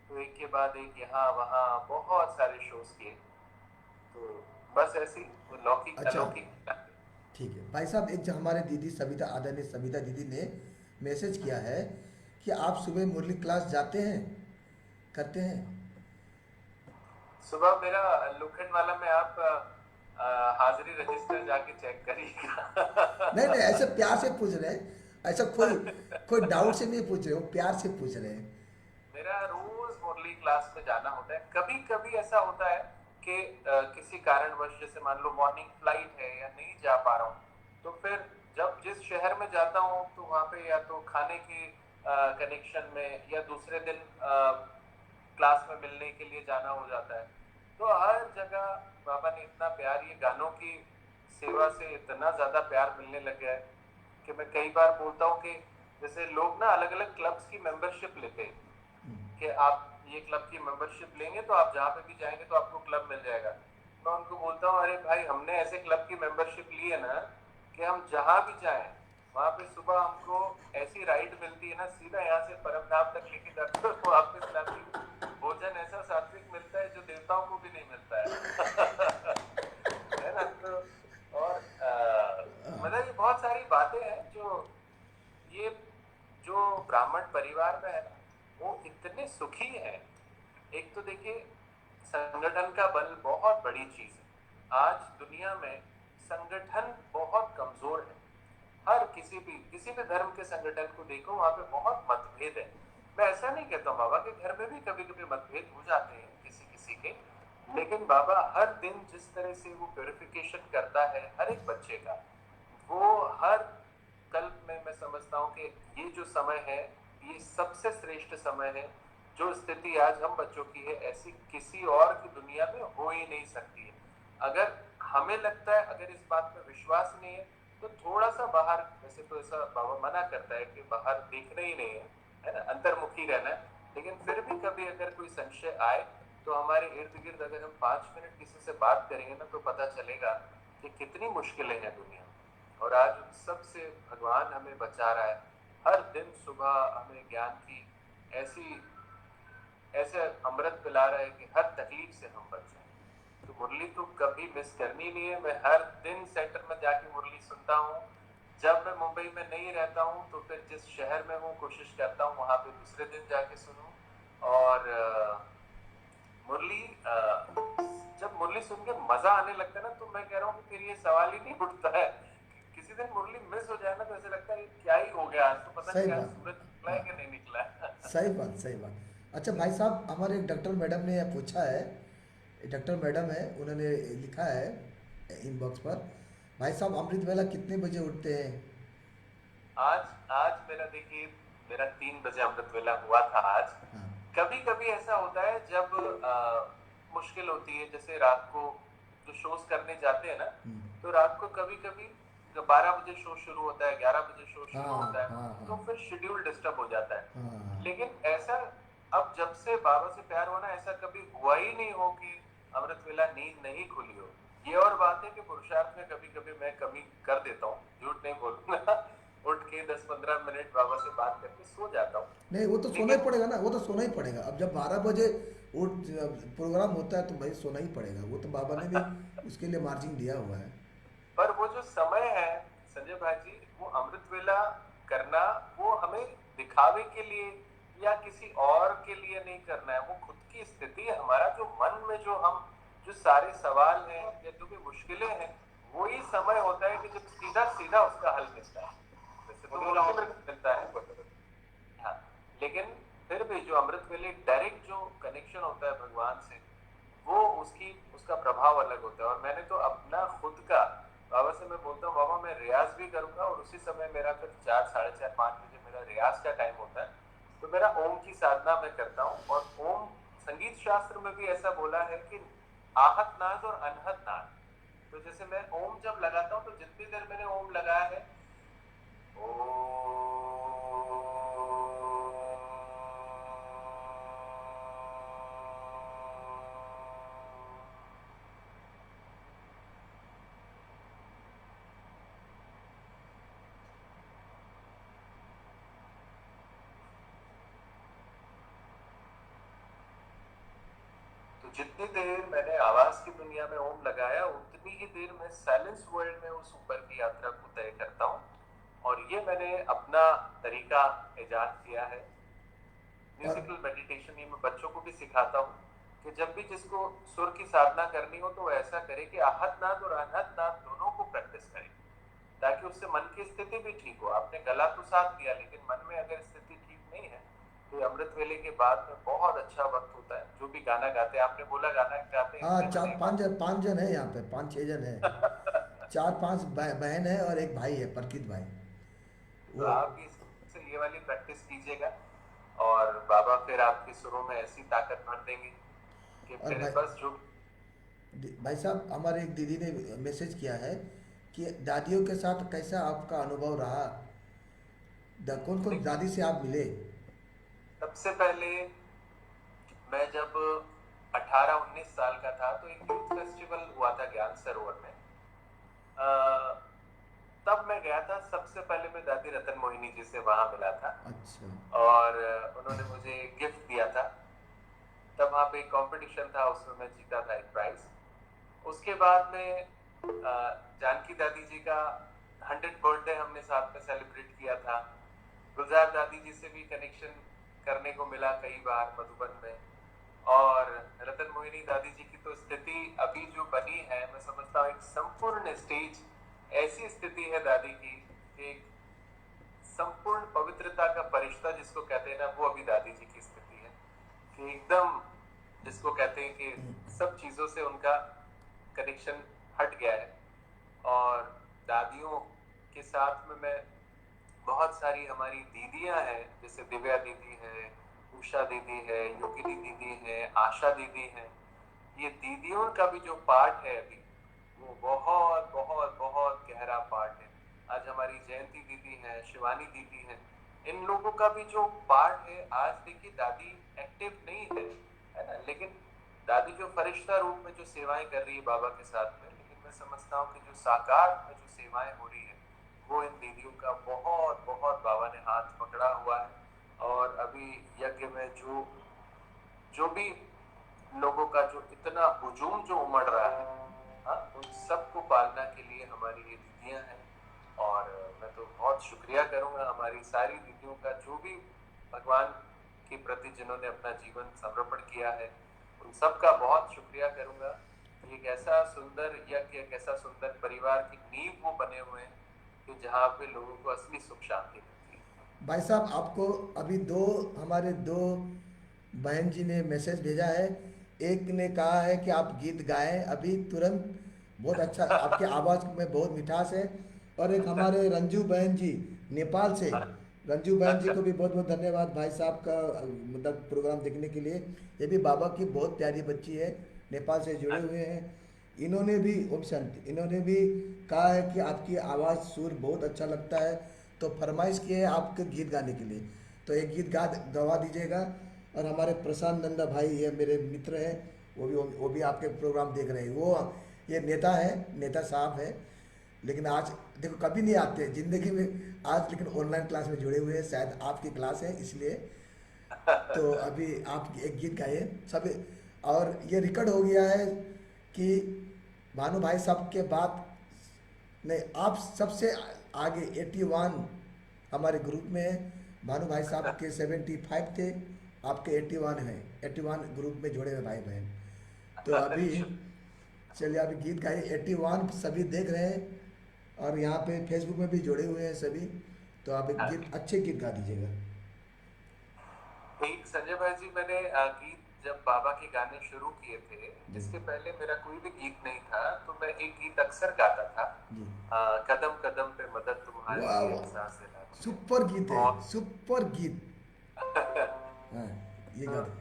तो एक के बाद एक यहाँ वहाँ बहुत सारे शोज किए। तो बस ऐसी लौकिक अच्छा, अलौकिक। ठीक है भाई साहब, एक जो हमारे दीदी सविता, आदरणीय सविता दीदी ने मैसेज किया है कि आप सुबह मुरली क्लास जाते हैं, करते हैं? सुबह मेरा लोखंड वाला में आप हाजिरी रजिस्टर जाके चेक करिएगा। नहीं नहीं, ऐसे प्यार से पूछ रहे हैं, ऐसा कोई डाउट से नहीं पूछ रहे हो, प्यार से पूछ रहे हैं। मेरा रोज मुरली क्लास में जाना होता है। कभी कभी ऐसा होता है कि किसी कारणवश, जैसे मान लो मॉर्निंग फ्लाइट है या नहीं जा पा रहा हूँ, तो फिर जब जिस शहर में जाता हूँ तो वहाँ पे या तो खाने की कनेक्शन में या दूसरे दिन क्लास में मिलने के लिए जाना हो जाता है। तो हर जगह बाबा ने इतना प्यार, ये गानों की सेवा से इतना ज्यादा प्यार मिलने लग गया है कि मैं कई बार बोलता हूँ कि जैसे लोग ना अलग अलग क्लब्स की मेंबरशिप लेते हैं कि आप ये क्लब की मेंबरशिप लेंगे तो आप जहाँ पे भी जाएंगे तो आपको क्लब मिल जाएगा। मैं उनको बोलता हूँ, अरे भाई, हमने ऐसे क्लब की मेंबरशिप ली है ना कि हम जहाँ भी जाएं वहाँ पे सुबह हमको ऐसी राइड मिलती है ना, सीधा यहाँ से परमधाम तक लेके जाते हो, तो वापस लाके भोजन ऐसा सात्विक मिलता है जो देवताओं को भी नहीं मिलता है। है ना। तो और मतलब ये बहुत सारी बातें हैं जो ये जो ब्राह्मण परिवार में है ना, वो इतने सुखी हैं। एक तो देखिए, संगठन का बल बहुत बड़ी चीज है। आज दुनिया में संगठन बहुत कमजोर है। हर किसी भी धर्म के संगठन को देखो, वहां पे बहुत मतभेद है। मैं ऐसा नहीं कहता हूँ, बाबा के घर में भी कभी कभी मतभेद हो जाते हैं किसी किसी के, लेकिन बाबा हर दिन जिस तरह से वो प्योरिफिकेशन करता है हर एक बच्चे का, वो हर कल्प में मैं समझता हूँ कि ये जो समय है ये सबसे श्रेष्ठ समय है। जो स्थिति आज हम बच्चों की है ऐसी किसी और की दुनिया में हो ही नहीं सकती है। अगर हमें लगता है, अगर इस बात में विश्वास नहीं है, तो थोड़ा सा बाहर, वैसे तो ऐसा बाबा मना करता है कि बाहर देखना ही नहीं है ना, अंतर्मुखी रहना है, लेकिन फिर भी कभी अगर कोई संशय आए तो हमारे इर्द गिर्द अगर हम 5 मिनट किसी से बात करेंगे ना तो पता चलेगा कि कितनी मुश्किलें हैं दुनिया में। और आज उन सब से भगवान हमें बचा रहा है। हर दिन सुबह हमें ज्ञान की ऐसी ऐसे अमृत पिला रहा है कि हर तकलीफ से हम बच जाए। तो मुरली तो कभी मिस करनी नहीं है। मैं हर दिन सेंटर में जाके मुरली सुनता हूँ। जब मैं मुंबई में नहीं रहता हूँ तो फिर जिस शहर में हूँ कोशिश करता हूँ वहां पे दूसरे दिन जाके सुनूं। और मुरली जब मुरली सुन के मजा आने लगता है ना तो मैं कह रहा हूँ कि फिर ये सवाल ही नहीं उठता है। किसी दिन मुरली मिस हो जाए ना तो ऐसे लगता है क्या ही हो गया, आज तो पता सही नहीं आज बात। सूरज निकला है हाँ, कि नहीं निकला है। सही बात, सही बात। अच्छा भाई साहब, हमारे एक डॉक्टर मैडम ने पूछा है, डॉक्टर मैडम है, उन्होंने लिखा है इनबॉक्स पर, भाई साहब अमृत वेला कितने बजे उठते हैं? आज आज मेरा देखिए, मेरा 3 बजे अमृत वेला हुआ था आज। हाँ। कभी कभी ऐसा होता है जब मुश्किल होती है, जैसे रात को जो शोज करने जाते हैं ना, तो रात को कभी कभी 12 बजे शो शुरू होता है, 11 बजे शो हाँ। शुरू होता है, हाँ। तो हाँ। फिर शेड्यूल डिस्टर्ब हो जाता है। हाँ। लेकिन ऐसा अब जब से बाबा से प्यार होना, ऐसा कभी हुआ ही नहीं हो कि अमृत वेला नींद नहीं खुली हो। ये और बात है कि पुरुषार्थ में कभी कभी मैं कमी कर देता हूँ, झूठ नहीं बोलूंगा। उठ के 10-15 मिनट बाबा से बात करके सो जाता हूँ। नहीं, वो तो सोना ही लेकिन पड़ेगा ना, वो तो सोना ही पड़ेगा। अब जब 12 बजे उठ प्रोग्राम होता है तो भाई सोना ही पड़ेगा, वो तो बाबा ने भी उसके लिए मार्जिन दिया हुआ है। पर वो जो समय है संजय भाई, वो अमृत वेला करना, वो हमें दिखावे के लिए या किसी और के लिए नहीं करना है। वो खुद की स्थिति है, हमारा जो मन में जो सारे सवाल हैं या जो भी मुश्किलें हैं, वही समय होता है कि जब सीधा सीधा उसका हल मिलता है। वैसे तो मुश्किल मिलता है, हाँ, लेकिन फिर भी जो अमृत वेले डायरेक्ट जो कनेक्शन होता है भगवान से, वो उसका प्रभाव अलग होता है। और मैंने तो अपना खुद का बाबा से मैं बोलता हूँ, बाबा मैं रियाज भी करूंगा, और उसी समय मेरा फिर 4, 4:30, 5 बजे मेरा रियाज का टाइम होता है, तो मेरा ओम की साधना मैं करता हूँ। और ओम संगीत शास्त्र में भी ऐसा बोला है कि आहत नाद और अनहत नाद। तो जैसे मैं ओम जब लगाता हूँ तो जितनी देर मैंने ओम लगाया है, तो जितनी देर मैंने आवाज की दुनिया में ओम लगाया, उतनी ही देर मैं साइलेंस वर्ल्ड में उस ऊपर की यात्रा को तय करता हूँ। और ये मैंने अपना तरीका इजाद किया है। और म्यूजिकल मेडिटेशन ये मैं बच्चों को भी सिखाता हूँ कि जब भी जिसको सुर की साधना करनी हो तो वो ऐसा करे कि आहत नाद और अनहत नाद दोनों को प्रैक्टिस करे, ताकि उससे मन की स्थिति भी ठीक हो। आपने गला तो साथ दिया, लेकिन मन में अगर स्थिति ठीक नहीं है तो अमृत वेले के बाद में बहुत अच्छा वक्त होता है। जो भी गाना गाते हैं, आपने बोला गाना गाते हैं, हाँ, इसलिए मैं चार नहीं पाँच जन, 5 जन है यहाँ पे, 5-6 जन है। मानता। 4-5 बहन है और एक भाई है, परकित भाई। तो वो आप भी इससे ये वाली प्रैक्टिस कीजिएगा, और बाबा फिर आपके सुरों में ऐसी ताकत भर देंगे कि और फिर भाई, बस जो भाई साहब हमारे एक दीदी ने मैसेज किया है कि दादियों के साथ कैसा आपका अनुभव रहा, कौन कौन दादी से आप मिले? सबसे पहले मैं जब 18-19 साल का था तो एक यूथ फेस्टिवल हुआ था ज्ञान सरोवर में। अ, तब मैं गया था। सबसे पहले मैं दादी रतन मोहिनी जी से वहां मिला था, अच्छा। और उन्होंने मुझे गिफ्ट दिया था। तब वहां पे एक कंपटीशन था, उसमें मैं जीता था एक प्राइज। उसके बाद में जानकी दादी जी का 100th बर्थडे हमने साथ में सेलिब्रेट किया था। गुलजार दादी जी से भी कनेक्शन करने को मिला कई बार मधुबन में। और रतन मोहिनी दादी जी की तो स्थिति अभी जो बनी है, मैं समझता हूँ एक संपूर्ण स्टेज ऐसी स्थिति है दादी की, एक संपूर्ण पवित्रता का परिश्ता जिसको कहते हैं ना, वो अभी दादी जी की स्थिति है कि एकदम जिसको कहते हैं कि सब चीजों से उनका कनेक्शन हट गया है। और दादियों के साथ में मैं बहुत सारी हमारी दीदियां हैं, जैसे दिव्या दीदी है, उषा दीदी है, योगिनी दीदी है, आशा दीदी है। ये दीदियों का भी जो पार्ट है अभी, वो बहुत बहुत बहुत गहरा पार्ट है। आज हमारी जयंती दीदी है, शिवानी दीदी है, इन लोगों का भी जो पार्ट है, आज देखिए दादी एक्टिव नहीं है ना, लेकिन दादी जो फरिश्ता रूप में जो सेवाएं कर रही है बाबा के साथ में, लेकिन मैं समझता हूँ कि जो साकार में जो सेवाएं हो रही है, वो इन दीदियों का बहुत बहुत बाबा ने हाथ पकड़ा हुआ है। और अभी यज्ञ में जो जो भी लोगों का जो इतना हुजूम जो उमड़ रहा है, हाँ, उन सबको पालना के लिए हमारी ये दीदियां हैं। और मैं तो बहुत शुक्रिया करूंगा हमारी सारी दीदियों का, जो भी भगवान के प्रति जिन्होंने अपना जीवन समर्पण किया है, उन सबका बहुत शुक्रिया करूंगा। एक ऐसा सुंदर यज्ञ, एक ऐसा सुंदर परिवार की नींव वो बने हुए हैं कि जहाँ पे लोगों को असली सुख शांति मिलती है। भाई साहब, आपको अभी हमारे दो बहन जी ने मैसेज भेजा है। एक ने कहा है कि आप गीत गाएं अभी तुरंत, बहुत अच्छा, आपकी आवाज़ में बहुत मिठास है। और एक हमारे रंजू बहन जी नेपाल से, रंजू बहन जी अच्छा, को भी बहुत बहुत धन्यवाद भाई साहब का, मतलब प्रोग्राम देखने के लिए। ये भी बाबा की बहुत प्यारी बच्ची है, नेपाल से जुड़े हुए हैं। इन्होंने भी, ओम शांति, इन्होंने भी कहा है कि आपकी आवाज़ सुर बहुत अच्छा लगता है, तो फरमाइश की है आपके गीत गाने के लिए। तो एक गीत गवा दीजिएगा। और हमारे प्रशांत नंदा भाई, ये मेरे मित्र हैं, वो भी आपके प्रोग्राम देख रहे हैं। वो ये नेता है, नेता साहब है, लेकिन आज देखो कभी नहीं आते ज़िंदगी में, आज लेकिन ऑनलाइन क्लास में जुड़े हुए हैं, शायद आपकी क्लास है इसलिए। तो अभी आप एक गीत गाइए सब। और ये रिकॉर्ड हो गया है कि भानु भाई साहब के बाद नहीं, आप सबसे आगे 81 हमारे ग्रुप में है। भानु भाई साहब के 75 थे, आपके 81 हैं, 81 ग्रुप में जुड़े हुए भाई बहन। तो अभी चलिए अभी गीत गाइए। 81 सभी देख रहे हैं, और यहाँ पे फेसबुक में भी जुड़े हुए हैं सभी। तो आप एक गीत, अच्छे गीत गा दीजिएगा। ठीक संजय भाई जी, मैंने गीत जब बाबा के गाने शुरू किए थे, जी इसके पहले मेरा कोई भी गीत नहीं था, तो मैं एक गीत अक्सर गाता था, जी, कदम कदम पे मदद तुम्हारी वाह एक वाह, सांस लाती है। सुपर गीत है, और सुपर गीत। हाँ, ये गा दो।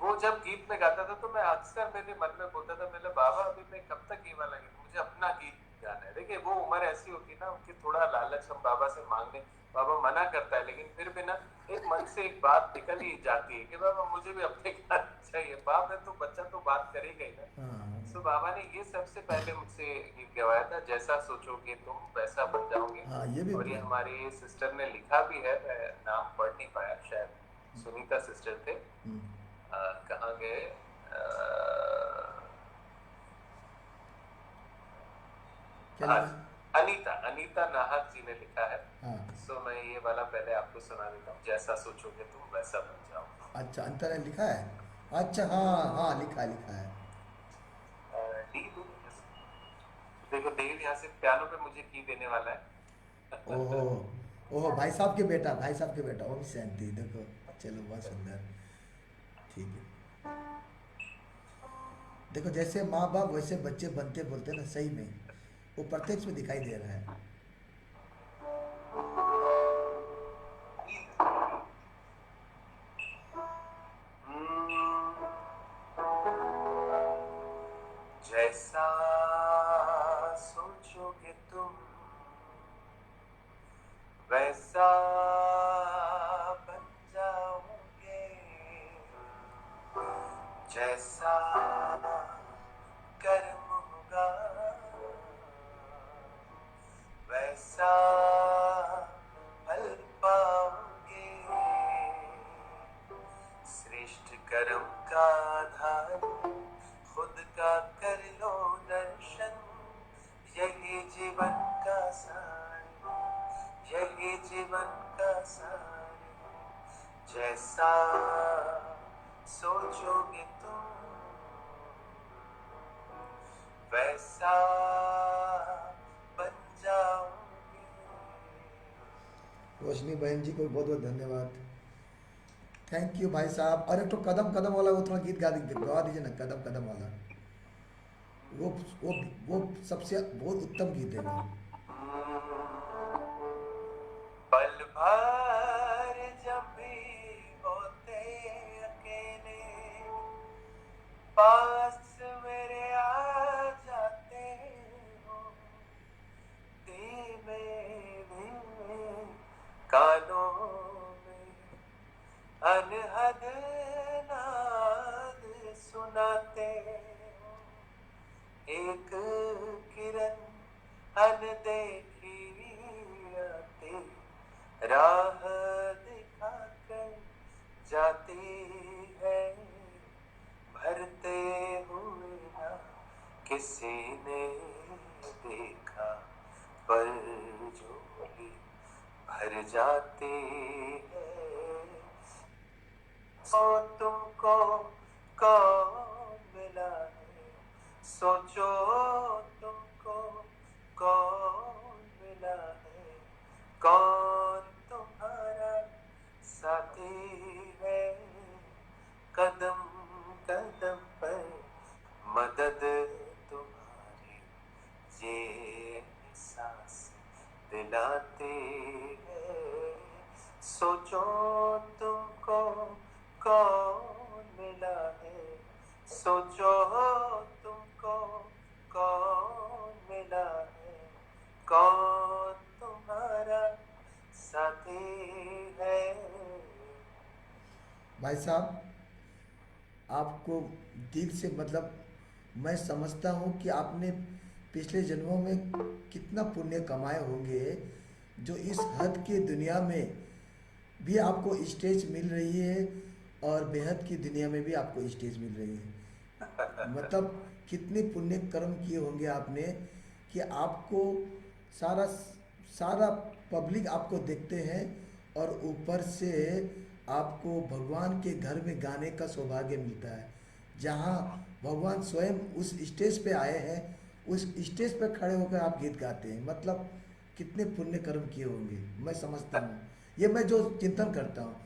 वो जब गीत में गाता था तो मैं अक्सर मेरे मन में बोलता था, मेरे बाबा अभी मैं कब तक ये वाला गीत, मुझे अपना गीत गाना है। देखिए वो उम्र ऐसी होती है ना कि थोड़ा लालच हम बाबा से मांगने, बाबा मना करता है, लेकिन फिर भी ना एक मन से एक बात निकल ही जाती है कि बाबा मुझे भी अपने गाना चाहिए। बाप है तो बच्चा तो बात करेगा ही ना। हाँ तो बाबा ने ये सबसे पहले मुझसे गीत गवाया था, जैसा सोचोगे तुम वैसा बन जाओगे। हाँ, ये भी और ये हमारे सिस्टर ने लिखा भी है, मैं नाम पढ़ नहीं पाया, शायद सुनीता सिस्टर थे। कहाँ गए, क्या हाँ, लिखा? अनीता अनीता नाहक जी ने लिखा है। हाँ, सो मैं ये वाला पहले आपको सुना देता हूँ, जैसा सोचोगे तुम वैसा बन जाओ। अच्छा, अंतर ने लिखा है। अच्छा, हाँ हाँ, लिखा लिखा है। डी दूँ? देखो देव यहाँ से पियानो पे मुझे की देने वाला है। ओहो, ओहो, भाई साहब के बेटा, भाई साहब के बेटा, ओम शांति। देखो, चलो बहुत सुंदर, ठीक है। देखो जैसे माँ बाप वैसे बच्चे बनते बोलते ना, सही में वो प्रत्यक्ष में दिखाई दे रहा है। जैसा सोचोगे तुम वैसा बन जाओगे, जैसा कर्म होगा वैसा फल पाओगे। श्रेष्ठ कर्म का आधार खुद का कर लो दर्शन, यही जीवन का सार, यही जीवन का सार। जैसा सोचोगे तुम वैसा बन जाओगे। रोशनी बहन जी को बहुत बहुत धन्यवाद। थैंक यू भाई साहब। और एक तो कदम कदम वाला वो थोड़ा गीत गवा दीजिए ना, कदम कदम वाला। वो वो वो सबसे बहुत उत्तम गीत है वो। पल भर जब भी होते अकेले पास मेरे आ जाते हो, धीमे धीमे कानों में अनहद नाद सुनाते हो, एक किरण अनदेखी आती राह दिखाकर जाती है, भरते हुए ना किसी ने देखा पर झोली भर जाती है। सो तुमको कौन मिला है, सोचो तुमको कौन मिला है, कौन तुम्हारा साथी है, कदम कदम पर मदद तुम्हारी ये एहसास दिलाती है, सोचो तुमको कौन मिला है, सोचो तुमको कौन मिला है, कौन तुम्हारा साथी है। भाई साहब, आपको दिल से मतलब मैं समझता हूँ कि आपने पिछले जन्मों में कितना पुण्य कमाए होंगे, जो इस हद की दुनिया में भी आपको स्टेज मिल रही है और बेहद की दुनिया में भी आपको स्टेज मिल रही है। मतलब कितने पुण्य कर्म किए होंगे आपने कि आपको सारा सारा पब्लिक आपको देखते हैं और ऊपर से आपको भगवान के घर में गाने का सौभाग्य मिलता है, जहाँ भगवान स्वयं उस स्टेज पे आए हैं, उस स्टेज पे खड़े होकर आप गीत गाते हैं। मतलब कितने पुण्य कर्म किए होंगे, मैं समझता हूँ। ये मैं जो चिंतन करता हूँ।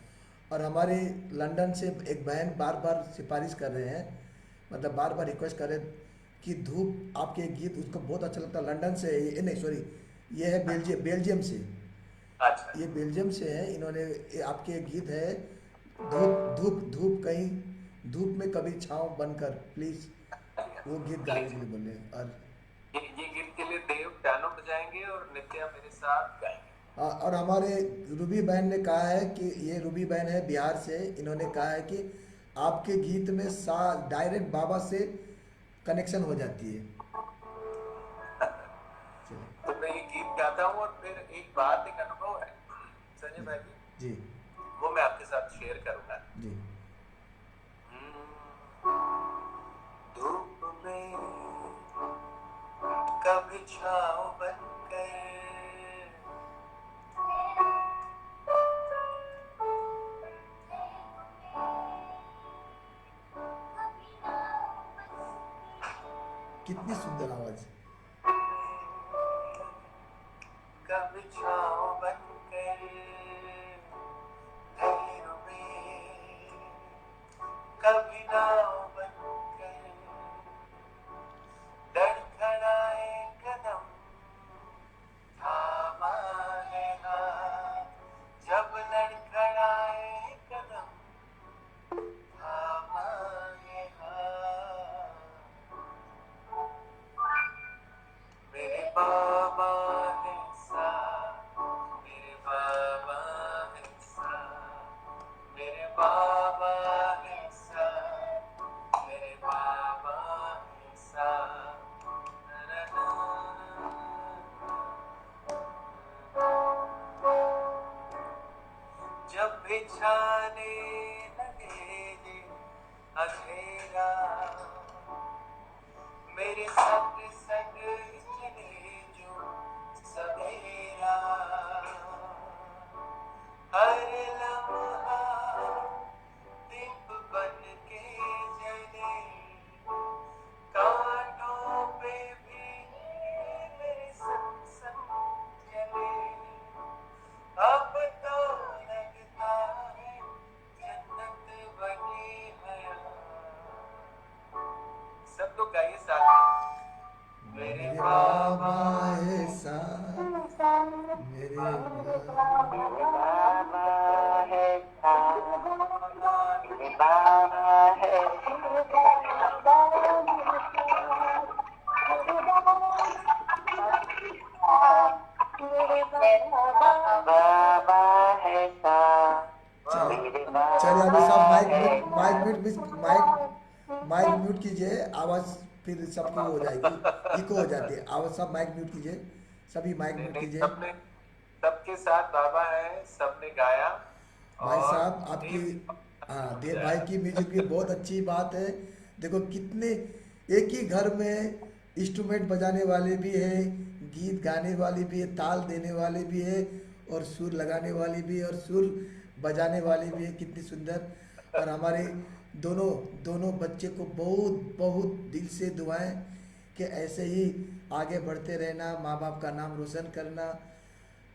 और हमारे लंदन से एक बहन बार बार सिफारिश कर रहे हैं, मतलब बार बार रिक्वेस्ट कर रहे हैं कि धूप आपके गीत उसको बहुत अच्छा लगता है। लंदन से है ये, नहीं सॉरी, ये है बेल्जियम, बेल्जियम से। अच्छा। ये बेल्जियम से है, इन्होंने आपके एक गीत है, धूप धूप धूप कहीं धूप में कभी छाँव बनकर प्लीज़, वो गीत गाने के लिए बोले। और ये गीत के लिए देव पियानो बजाएंगे और नित्या मेरे साथ गाएंगे। और हमारे रूबी बहन ने कहा है कि, ये रूबी बहन है बिहार से, इन्होंने कहा है कि आपके गीत में सा डायरेक्ट बाबा से कनेक्शन हो जाती है। चलिए। तो मैं ये गीत गाता हूँ और फिर एक बात, एक अनुभव है संजय भाई जी, जी वो मैं आपके साथ शेयर करूंगा। जी। धूप में कभी छाँव बनकर, कितनी सुंदर आवाज़। कभी छाँव बनकर धैर्य में, कभी नाव बनकर लड़खड़ाए कदम, थामा है हाथ जब लड़खड़ाए कदम, थामा है हाथ। मेरे बाबा है साथ, मेरे बाबा है साथ, मेरे बाबा है साथ, मेरे बाबा है साथ। ना, ना, ना, जब भी छाने लगे ये अंधेरा, मेरे संग संग चले जो सवेरा, हर लम्हा दीप बन के जले, कांटों पे भी मेरे संग संग चले, अब तो लगता है जन्नत बाबा है मेरे बाबा है बाबा है मेरे चलिए अभी सब बाबा माइक है mute mike mute mike mute कीजिए, आवाज़ फिर सबकी हो जाएगी, इको हो जाती है आवाज़। सब माइक म्यूट कीजिए, सभी माइक नहीं म्यूट नहीं, कीजिए। सबने सबके साथ बाबा है, सबने गाया। भाई और साहब आपकी, देव हाँ देव भाई जाया। की म्यूजिक भी बहुत अच्छी बात है। देखो कितने, एक ही घर में इंस्ट्रूमेंट बजाने वाले भी हैं, गीत गाने वाले भी है, ताल देने वाले भी है, और सुर लगाने वाली भी है, और सुर बजाने वाले भी है। कितनी सुंदर। और हमारे दोनों दोनों बच्चे को बहुत बहुत दिल से दुआएं कि ऐसे ही आगे बढ़ते रहना, माँ बाप का नाम रोशन करना।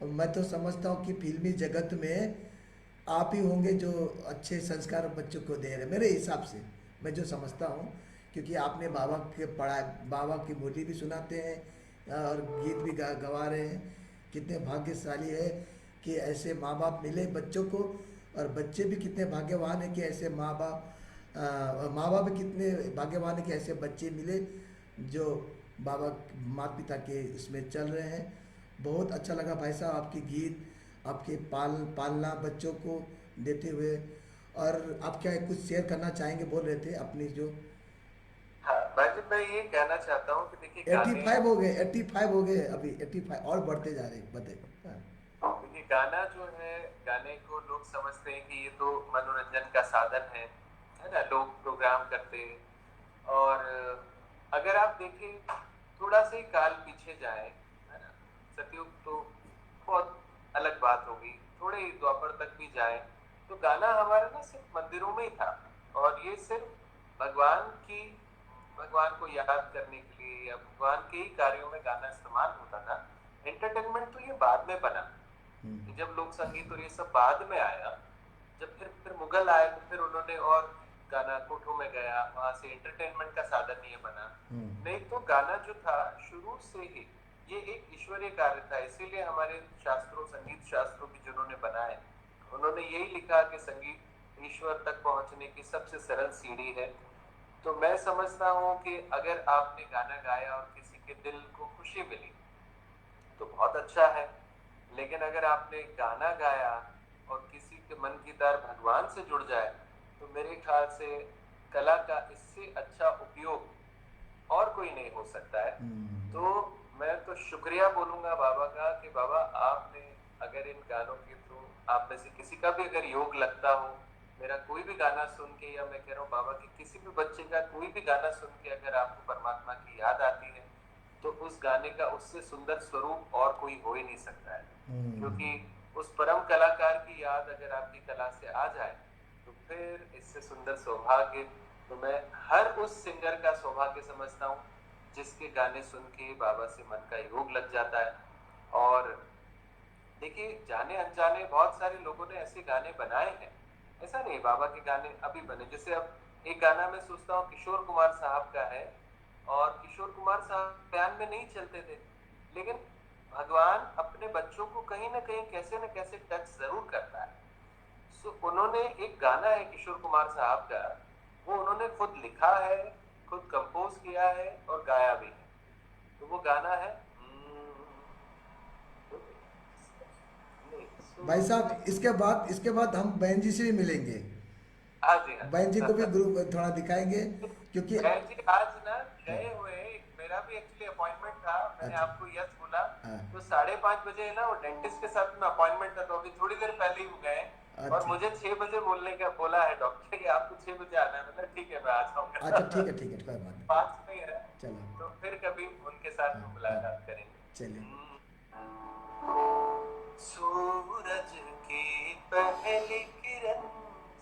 और मैं तो समझता हूँ कि फिल्मी जगत में आप ही होंगे जो अच्छे संस्कार बच्चों को दे रहे, मेरे हिसाब से, मैं जो समझता हूँ। क्योंकि आपने बाबा के पढ़ाए, बाबा की मुरली भी सुनाते हैं और गीत भी गवा रहे हैं। कितने भाग्यशाली है कि ऐसे माँ बाप मिले बच्चों को, और बच्चे भी कितने भाग्यवान हैं कि ऐसे माँ बाप, माँ बाप भी कितने भाग्यवान हैं कि ऐसे बच्चे मिले जो बाबा माता पिता के इसमें चल रहे हैं। बहुत अच्छा लगा भाई साहब आपके गीत, आपके पालना बच्चों को देते हुए। और आप क्या कुछ शेयर करना चाहेंगे, बोल रहे थे अपनी जो हाँ माजिद, मैं ये कहना चाहता हूँ कि देखिए गाने, 85 हो गए, 85 हो गए अभी, 85 और बढ़ते जा रहे हैं, बताइए। हाँ। देखिए गाना जो है, गाने को लोग समझते हैं कि ये तो मनोरंजन का साधन है ना, लोग प्रोग्राम करते हैं। और अगर आप देखें, थोड़ा सा ही काल पीछे जाए, है ना, सतयुग तो बहुत अलग बात होगी, थोड़े ही द्वापर तक भी जाए, तो गाना हमारा ना सिर्फ मंदिरों में ही था। और ये सिर्फ भगवान को याद करने के लिए या भगवान के ही कार्यों में गाना इस्तेमाल होता था। एंटरटेनमेंट तो ये बाद में बना, कि जब लोक संगीत और ये सब बाद में आया, जब फिर मुगल आए तो फिर उन्होंने और गाना कोठों में गया, वहां से एंटरटेनमेंट का साधन ये बना। नहीं तो गाना जो था शुरू से ही ये एक ईश्वरीय कार्य था। इसीलिए हमारे शास्त्रों, संगीत शास्त्रों भी जिन्होंने बनाए, उन्होंने यही लिखा कि संगीत ईश्वर तक पहुंचने की सबसे सरल सीढ़ी है। तो मैं समझता हूँ कि अगर आपने गाना गाया और किसी के दिल को खुशी मिली तो बहुत अच्छा है। लेकिन अगर आपने गाना गाया और किसी के मन की तार भगवान से जुड़ जाए, तो मेरे ख्याल से कला का इससे अच्छा उपयोग और कोई नहीं हो सकता है। तो मैं तो शुक्रिया बोलूंगा बाबा का कि बाबा आपने अगर इन गानों के थ्रू आप में से किसी का भी अगर योग लगता हो, मेरा कोई भी गाना सुन के, या मैं कह रहा हूँ बाबा के किसी भी बच्चे का कोई भी गाना सुन के अगर आपको परमात्मा की याद आती है, तो उस गाने का उससे सुंदर स्वरूप और कोई हो ही नहीं सकता है। क्योंकि उस परम कलाकार की याद अगर आपकी कला से आ जाए, तो फिर इससे सुंदर सौभाग्य तो मैं हर उस सिंगर का सौभाग्य समझता हूँ जिसके गाने सुन के बाबा से मन का योग लग जाता है। और देखिए, जाने अनजाने बहुत सारे लोगों ने ऐसे गाने बनाए हैं, ऐसा नहीं बाबा के गाने अभी बने। जैसे अब एक गाना मैं सोचता हूँ किशोर कुमार साहब का है, और किशोर कुमार साहब बयान में नहीं चलते थे, लेकिन भगवान अपने बच्चों को कहीं ना कहीं कैसे न कैसे टच जरूर करता है। सो उन्होंने एक गाना है किशोर कुमार साहब का, वो उन्होंने खुद लिखा है, खुद कंपोज किया है और गाया भी है। तो वो गाना है भाई साहब, इसके बाद हम बहन जी से भी मिलेंगे। हाँ जी, हाँ बहन जी को भी ग्रुप थोड़ा दिखाएंगे, क्योंकि बहन जी आज ना गए हुए, मेरा भी एक्चुअली अपॉइंटमेंट था, मैंने अच्छा। आपको यस बोला, हाँ। तो 5:30 बजे ना वो डेंटिस्ट के साथ में अपॉइंटमेंट था, तो अभी थोड़ी देर पहले ही गए। और अच्छा मुझे 6 बजे बोलने का बोला है डॉक्टर कि आपको 6 बजे आना है। मतलब ठीक है, मैं आ जाऊंगा। अच्छा, ठीक है कोई बात नहीं। पास में ही है, चलो। तो फिर कभी उनके साथ में हाँ, मुलाकात करेंगे। चलिए। सूरज की पहली किरण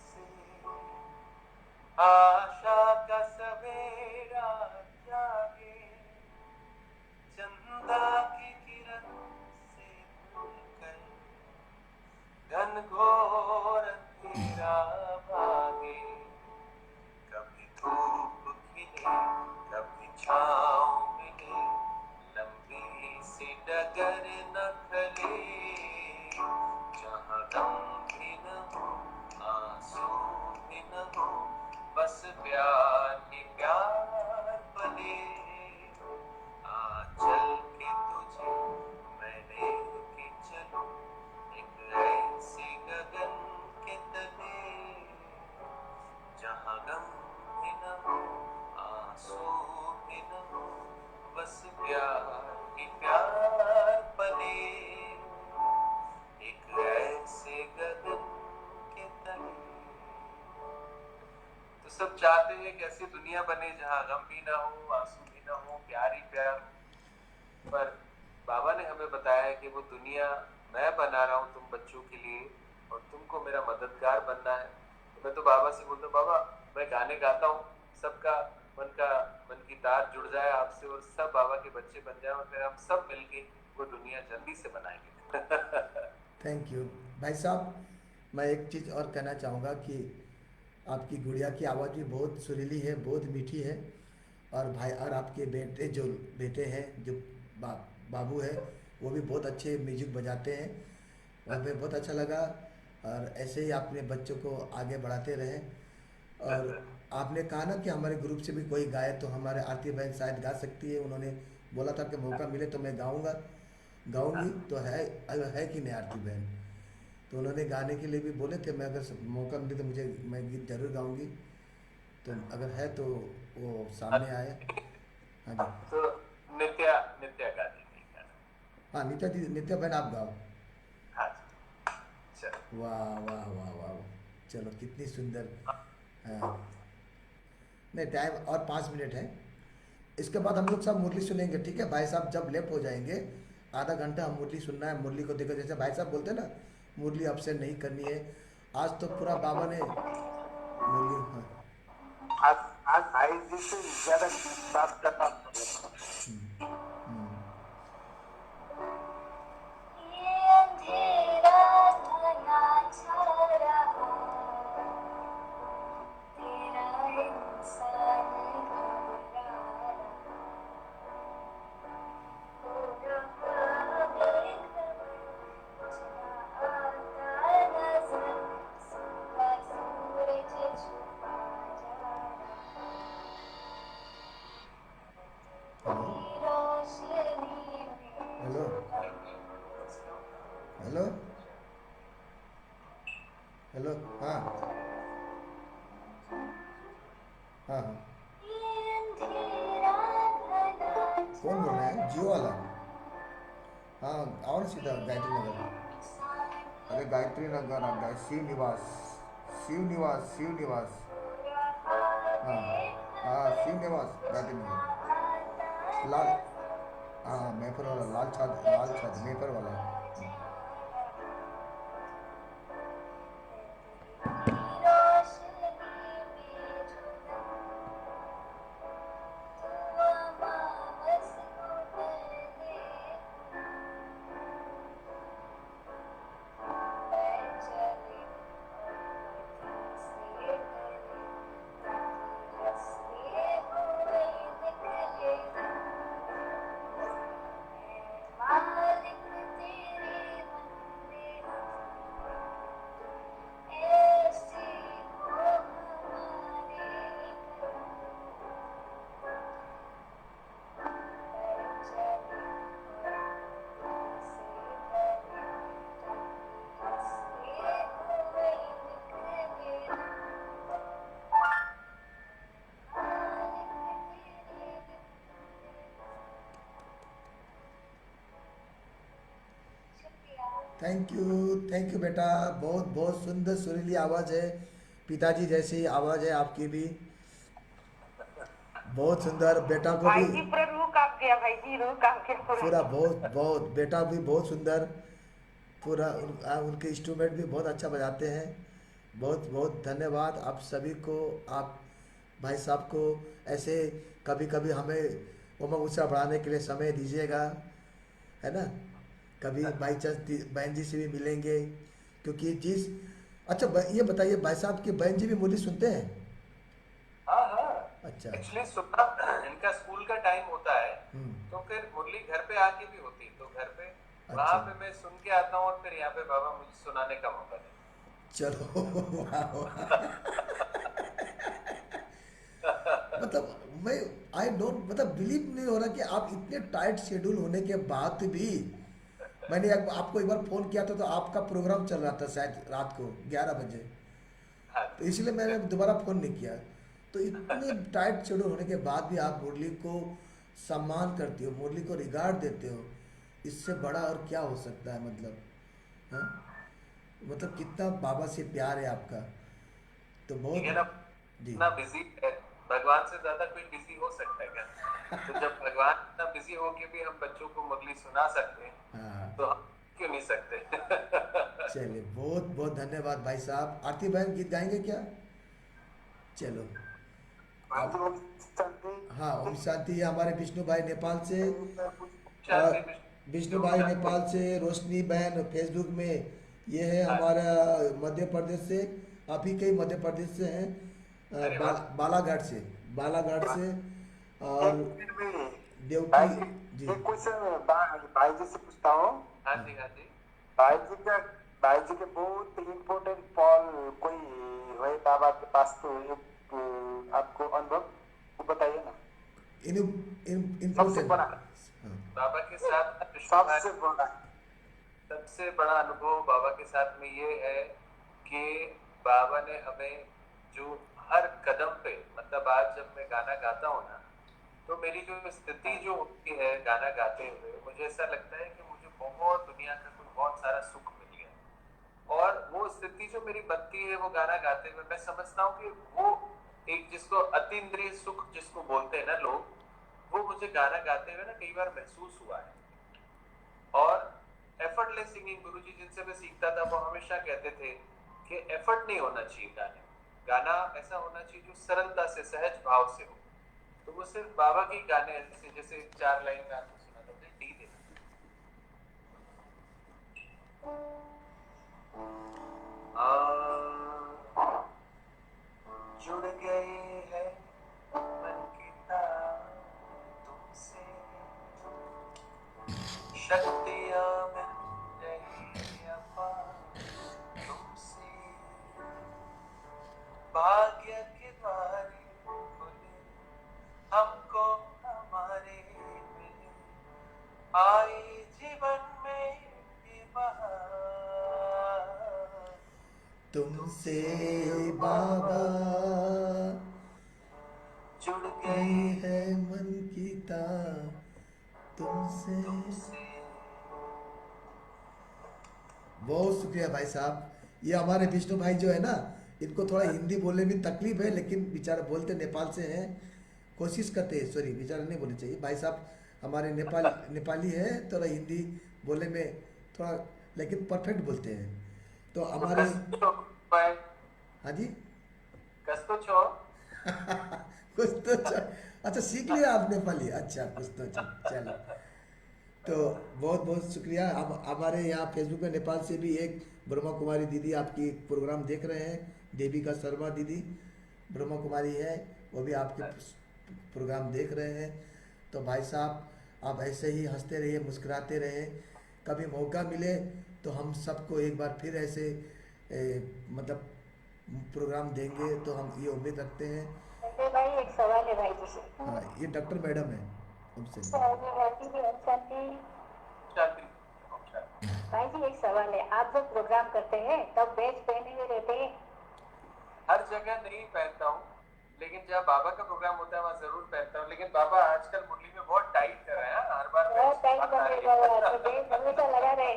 से आशा का सवेरा जागे, चंदा की किरण से खुलकर घनघोर अंधेरा भागे। कभी धूप खिले, कभी छाँव मिले, लंबी सी डगर न खले, चाहते हैं कि ऐसी दुनिया बने जहाँ गम भी ना हो, आंसू भी ना हो, प्यार ही प्यार हो। पर बाबा ने हमें बताया है कि वो दुनिया मैं बना रहा हूँ तुम बच्चों के लिए, और तुमको मेरा मददगार बनना है। तो मैं तो बाबा से बोलता हूँ, बाबा मैं गाने गाता हूँ, सबका मन की तार जुड़ जाए आपसे और सब बाबा के बच्चे बन जाए, और फिर हम सब मिलके वो दुनिया जल्दी से बनाएंगे। थैंक यू भाई साहब। मैं एक चीज़ और कहना चाहूँगा कि आपकी गुड़िया की आवाज़ भी बहुत सुरीली है, बहुत मीठी है। और भाई और आपके बेटे जो बेटे हैं जो बा, बाबू है, वो भी बहुत अच्छे म्यूजिक बजाते हैं। और हमें बहुत अच्छा लगा। और ऐसे ही अपने बच्चों को आगे बढ़ाते रहें। और आपने कहा ना कि हमारे ग्रुप से भी कोई गाए तो हमारे आरती बहन शायद गा सकती है। उन्होंने बोला था कि मौका मिले तो मैं गाऊंगा, गाऊंगी। तो है कि नहीं आरती बहन? तो उन्होंने गाने के लिए भी बोले थे। मैं अगर मौका मिले तो मैं गीत जरूर गाऊंगी। तो अगर है तो वो सामने आए। हाँ जी। तो नित्या नित्या गा देंगे गाना। हाँ नित्या दी, नित्या बहन आप गाओ। हाँ जी, चलो। वाह वाह वाह वाह। चलो कितनी सुंदर। हाँ नहीं, टाइम और 5 मिनट है। इसके बाद हम लोग सब मुरली सुनेंगे, ठीक है भाई साहब? जब लेफ्ट हो जाएंगे आधा घंटा हम मुरली सुनना है। मुरली को देखो, जैसे भाई साहब बोलते हैं ना, मुरली अपसेंट नहीं करनी है। आज तो पूरा बाबा ने मुरली, हाँ। आज आज भाई जी से ज्यादा बात करना पड़ेगा। हम्म, ये अंधेरा घना छा रहा, तेरा इंसान घबरा रहा, चला आता नजर, सुबह सूरज छुपा जा रहा, हेलो रोशनी में हेलो हेलो हेलो। हाँ हाँ हाँ। ये अंधेरा घना कौन बोल रहे हैं? जियो वाला? छा हाँ और सीधा गायत्री नगर। अरे गायत्री नगर आ गया। शिव निवास, शिव निवास, शिव निवास। हाँ हाँ, शिव निवास गायत्री नगर। लाल, हाँ मेफर वाला, लाल छाद मेफर वाला। मालिक तेरे बंदे ऐसे हो हमारे थैंक यू बेटा। बहुत बहुत सुंदर सुरीली आवाज़ है, पिताजी जैसी आवाज़ है आपकी भी। बहुत सुंदर। बेटा को भाई भी जी पूरा रूह कांप गया, भाई जी रूह कांप गया पूरा। पूरा बहुत बहुत। बेटा भी बहुत सुंदर। पूरा उनके इंस्ट्रूमेंट भी बहुत अच्छा बजाते हैं। बहुत बहुत धन्यवाद आप सभी को। आप भाई साहब को ऐसे कभी कभी हमें उमंग उत्साह बढ़ाने के लिए समय दीजिएगा, है ना? कभी बाई चांस बहन जी से भी मिलेंगे, क्योंकि जिस अच्छा ये बताइए भाई साहब कि बहन जी भी मुरली सुनते हैं? हाँ हाँ, अच्छा। एक्चुअली सुबह इनका स्कूल का टाइम होता है, हम्म। तो फिर मुरली घर पे आके भी होती, तो घर पे अच्छा। वहां पे मैं सुन के आता हूँ और फिर यहाँ पे बाबा मुझे सुनाने का मौका देते चलो वाह वाह। हैं। मतलब मैं आई डोंट मतलब बिलीव नहीं हो रहा कि आप इतने टाइट शेड्यूल होने के बाद भी। मैंने आपको एक बार फ़ोन किया था तो आपका प्रोग्राम चल रहा था शायद रात को 11 बजे, हाँ तो इसलिए मैंने दोबारा फ़ोन नहीं किया। तो इतने टाइट शेड्यूल होने के बाद भी आप मुरली को सम्मान करते हो, मुरली को रिगार्ड देते हो। इससे बड़ा और क्या हो सकता है? मतलब हाँ, मतलब कितना बाबा से प्यार है आपका। तो ठीक है बहुत। ना। जी। इतना बिजी है, भगवान से ज्यादा कोई बिजी हो सकता है क्या? तो जब भगवान इतना बिजी हो के भी हम बच्चों को मुरली सुना सकते हैं, हाँ, तो हम क्यों नहीं सकते? चलिए बहुत बहुत धन्यवाद भाई साहब। आरती बहन गीत गाएंगे क्या? चलो भाई जी अब। ओम शांति। हाँ, ओम शांति। ये हमारे विष्णु भाई नेपाल से, मैं कुछ और शांति विष्णु विष्णु भाई शांति। नेपाल से, रोशनी बहन फेसबुक में, ये है हाँ, हमारा मध्य प्रदेश से। आप ही के ही मध्य प्रदेश से हैं, अरे वाह। बालाघाट से, बालाघाट से। और एक मिनट में देवकी भाई जी जी। एक क्वेश्चन भाई जी से पूछता हूँ। हाँ जी, हाँ जी। भाई जी का भाई जी के बहुत इम्पोर्टेंट पॉल कोई है बाबा के पास, तो एक आपको अनुभव वो बताइए ना। इन सबसे इम्पोर्टेंट। बड़ा हाँ, बाबा के साथ विष्णु भाई, सबसे बड़ा सबसे बड़ा अनुभव बाबा के साथ में ये है कि बाबा ने हमें जो हर कदम पे, मतलब आज जब मैं गाना गाता हूँ ना, तो मेरी जो स्थिति जो होती है गाना गाते हुए, मुझे ऐसा लगता है कि मुझे बहुत दुनिया का कोई बहुत सारा सुख मिल गया। और वो स्थिति जो मेरी बनती है वो गाना गाते हुए, मैं समझता हूँ कि वो एक जिसको अतीन्द्रिय सुख जिसको बोलते हैं ना लोग, वो मुझे गाना गाते हुए ना कई बार महसूस हुआ है। और एफर्टलेस सिंगिंग, गुरुजी जिनसे मैं सीखता था वो हमेशा कहते थे कि एफर्ट नहीं होना चाहिए गाने, गाना ऐसा होना चाहिए जो सरलता से, सहज भाव से हो। तो वो सिर्फ बाबा के गाने ऐसे, जैसे 4 लाइन में आपको सुना था, डी दे जुड़ गए हैं मन की तार तुमसे, शक्तियां मिल रही अपार तुमसे, भाग्य के द्वारे खुले हमको हमारे मिले, आई जीवन में ये बहार तुमसे बाबा जुड़ गई गई है मन की तार तुमसे। तुमसे। बहुत शुक्रिया भाई साहब। ये हमारे विष्णु भाई जो है ना, इनको थोड़ा हिंदी बोलने में तकलीफ है, लेकिन बेचारे बोलते नेपाल से हैं, कोशिश करते हैं। सॉरी, बेचारा नहीं बोलना चाहिए, भाई साहब हमारे नेपाली है, थोड़ा हिंदी बोलने में थोड़ा, लेकिन परफेक्ट बोलते हैं। तो हमारे, हाँ जी। कस तो छो। कुछ तो अच्छा सीख लिया आप नेपाली, अच्छा कुछ तो चलो। तो बहुत बहुत शुक्रिया। हम हमारे यहाँ फेसबुक में नेपाल से भी एक ब्रह्मा कुमारी दीदी आपकी प्रोग्राम देख रहे हैं, देविका शर्मा दीदी ब्रह्मा कुमारी है, वो भी आपके प्रोग्राम देख रहे हैं। तो भाई साहब आप ऐसे ही हंसते रहिए, मुस्कुराते रहिए। कभी मौका मिले तो हम सबको एक बार फिर ऐसे मतलब प्रोग्राम देंगे, तो हम ये उम्मीद रखते हैं। संजय भाई एक सवाल है भाई जी से। हाँ, ये डॉक्टर मैडम है उनसे। भाई जी ओम शांति। शांति। भाई जी एक सवाल है, आप जब प्रोग्राम करते हैं तब बैच पहने हुए रहते हैं? हर जगह नहीं पहनता हूँ, लेकिन जब बाबा का प्रोग्राम होता है वहाँ जरूर पहनता हूँ। लेकिन बाबा आजकल मुरली में बहुत टाइट कर रहे हैं, हर बार बहुत टाइम आता बने है। बाबा, तो बैच हमेशा लगा रहे।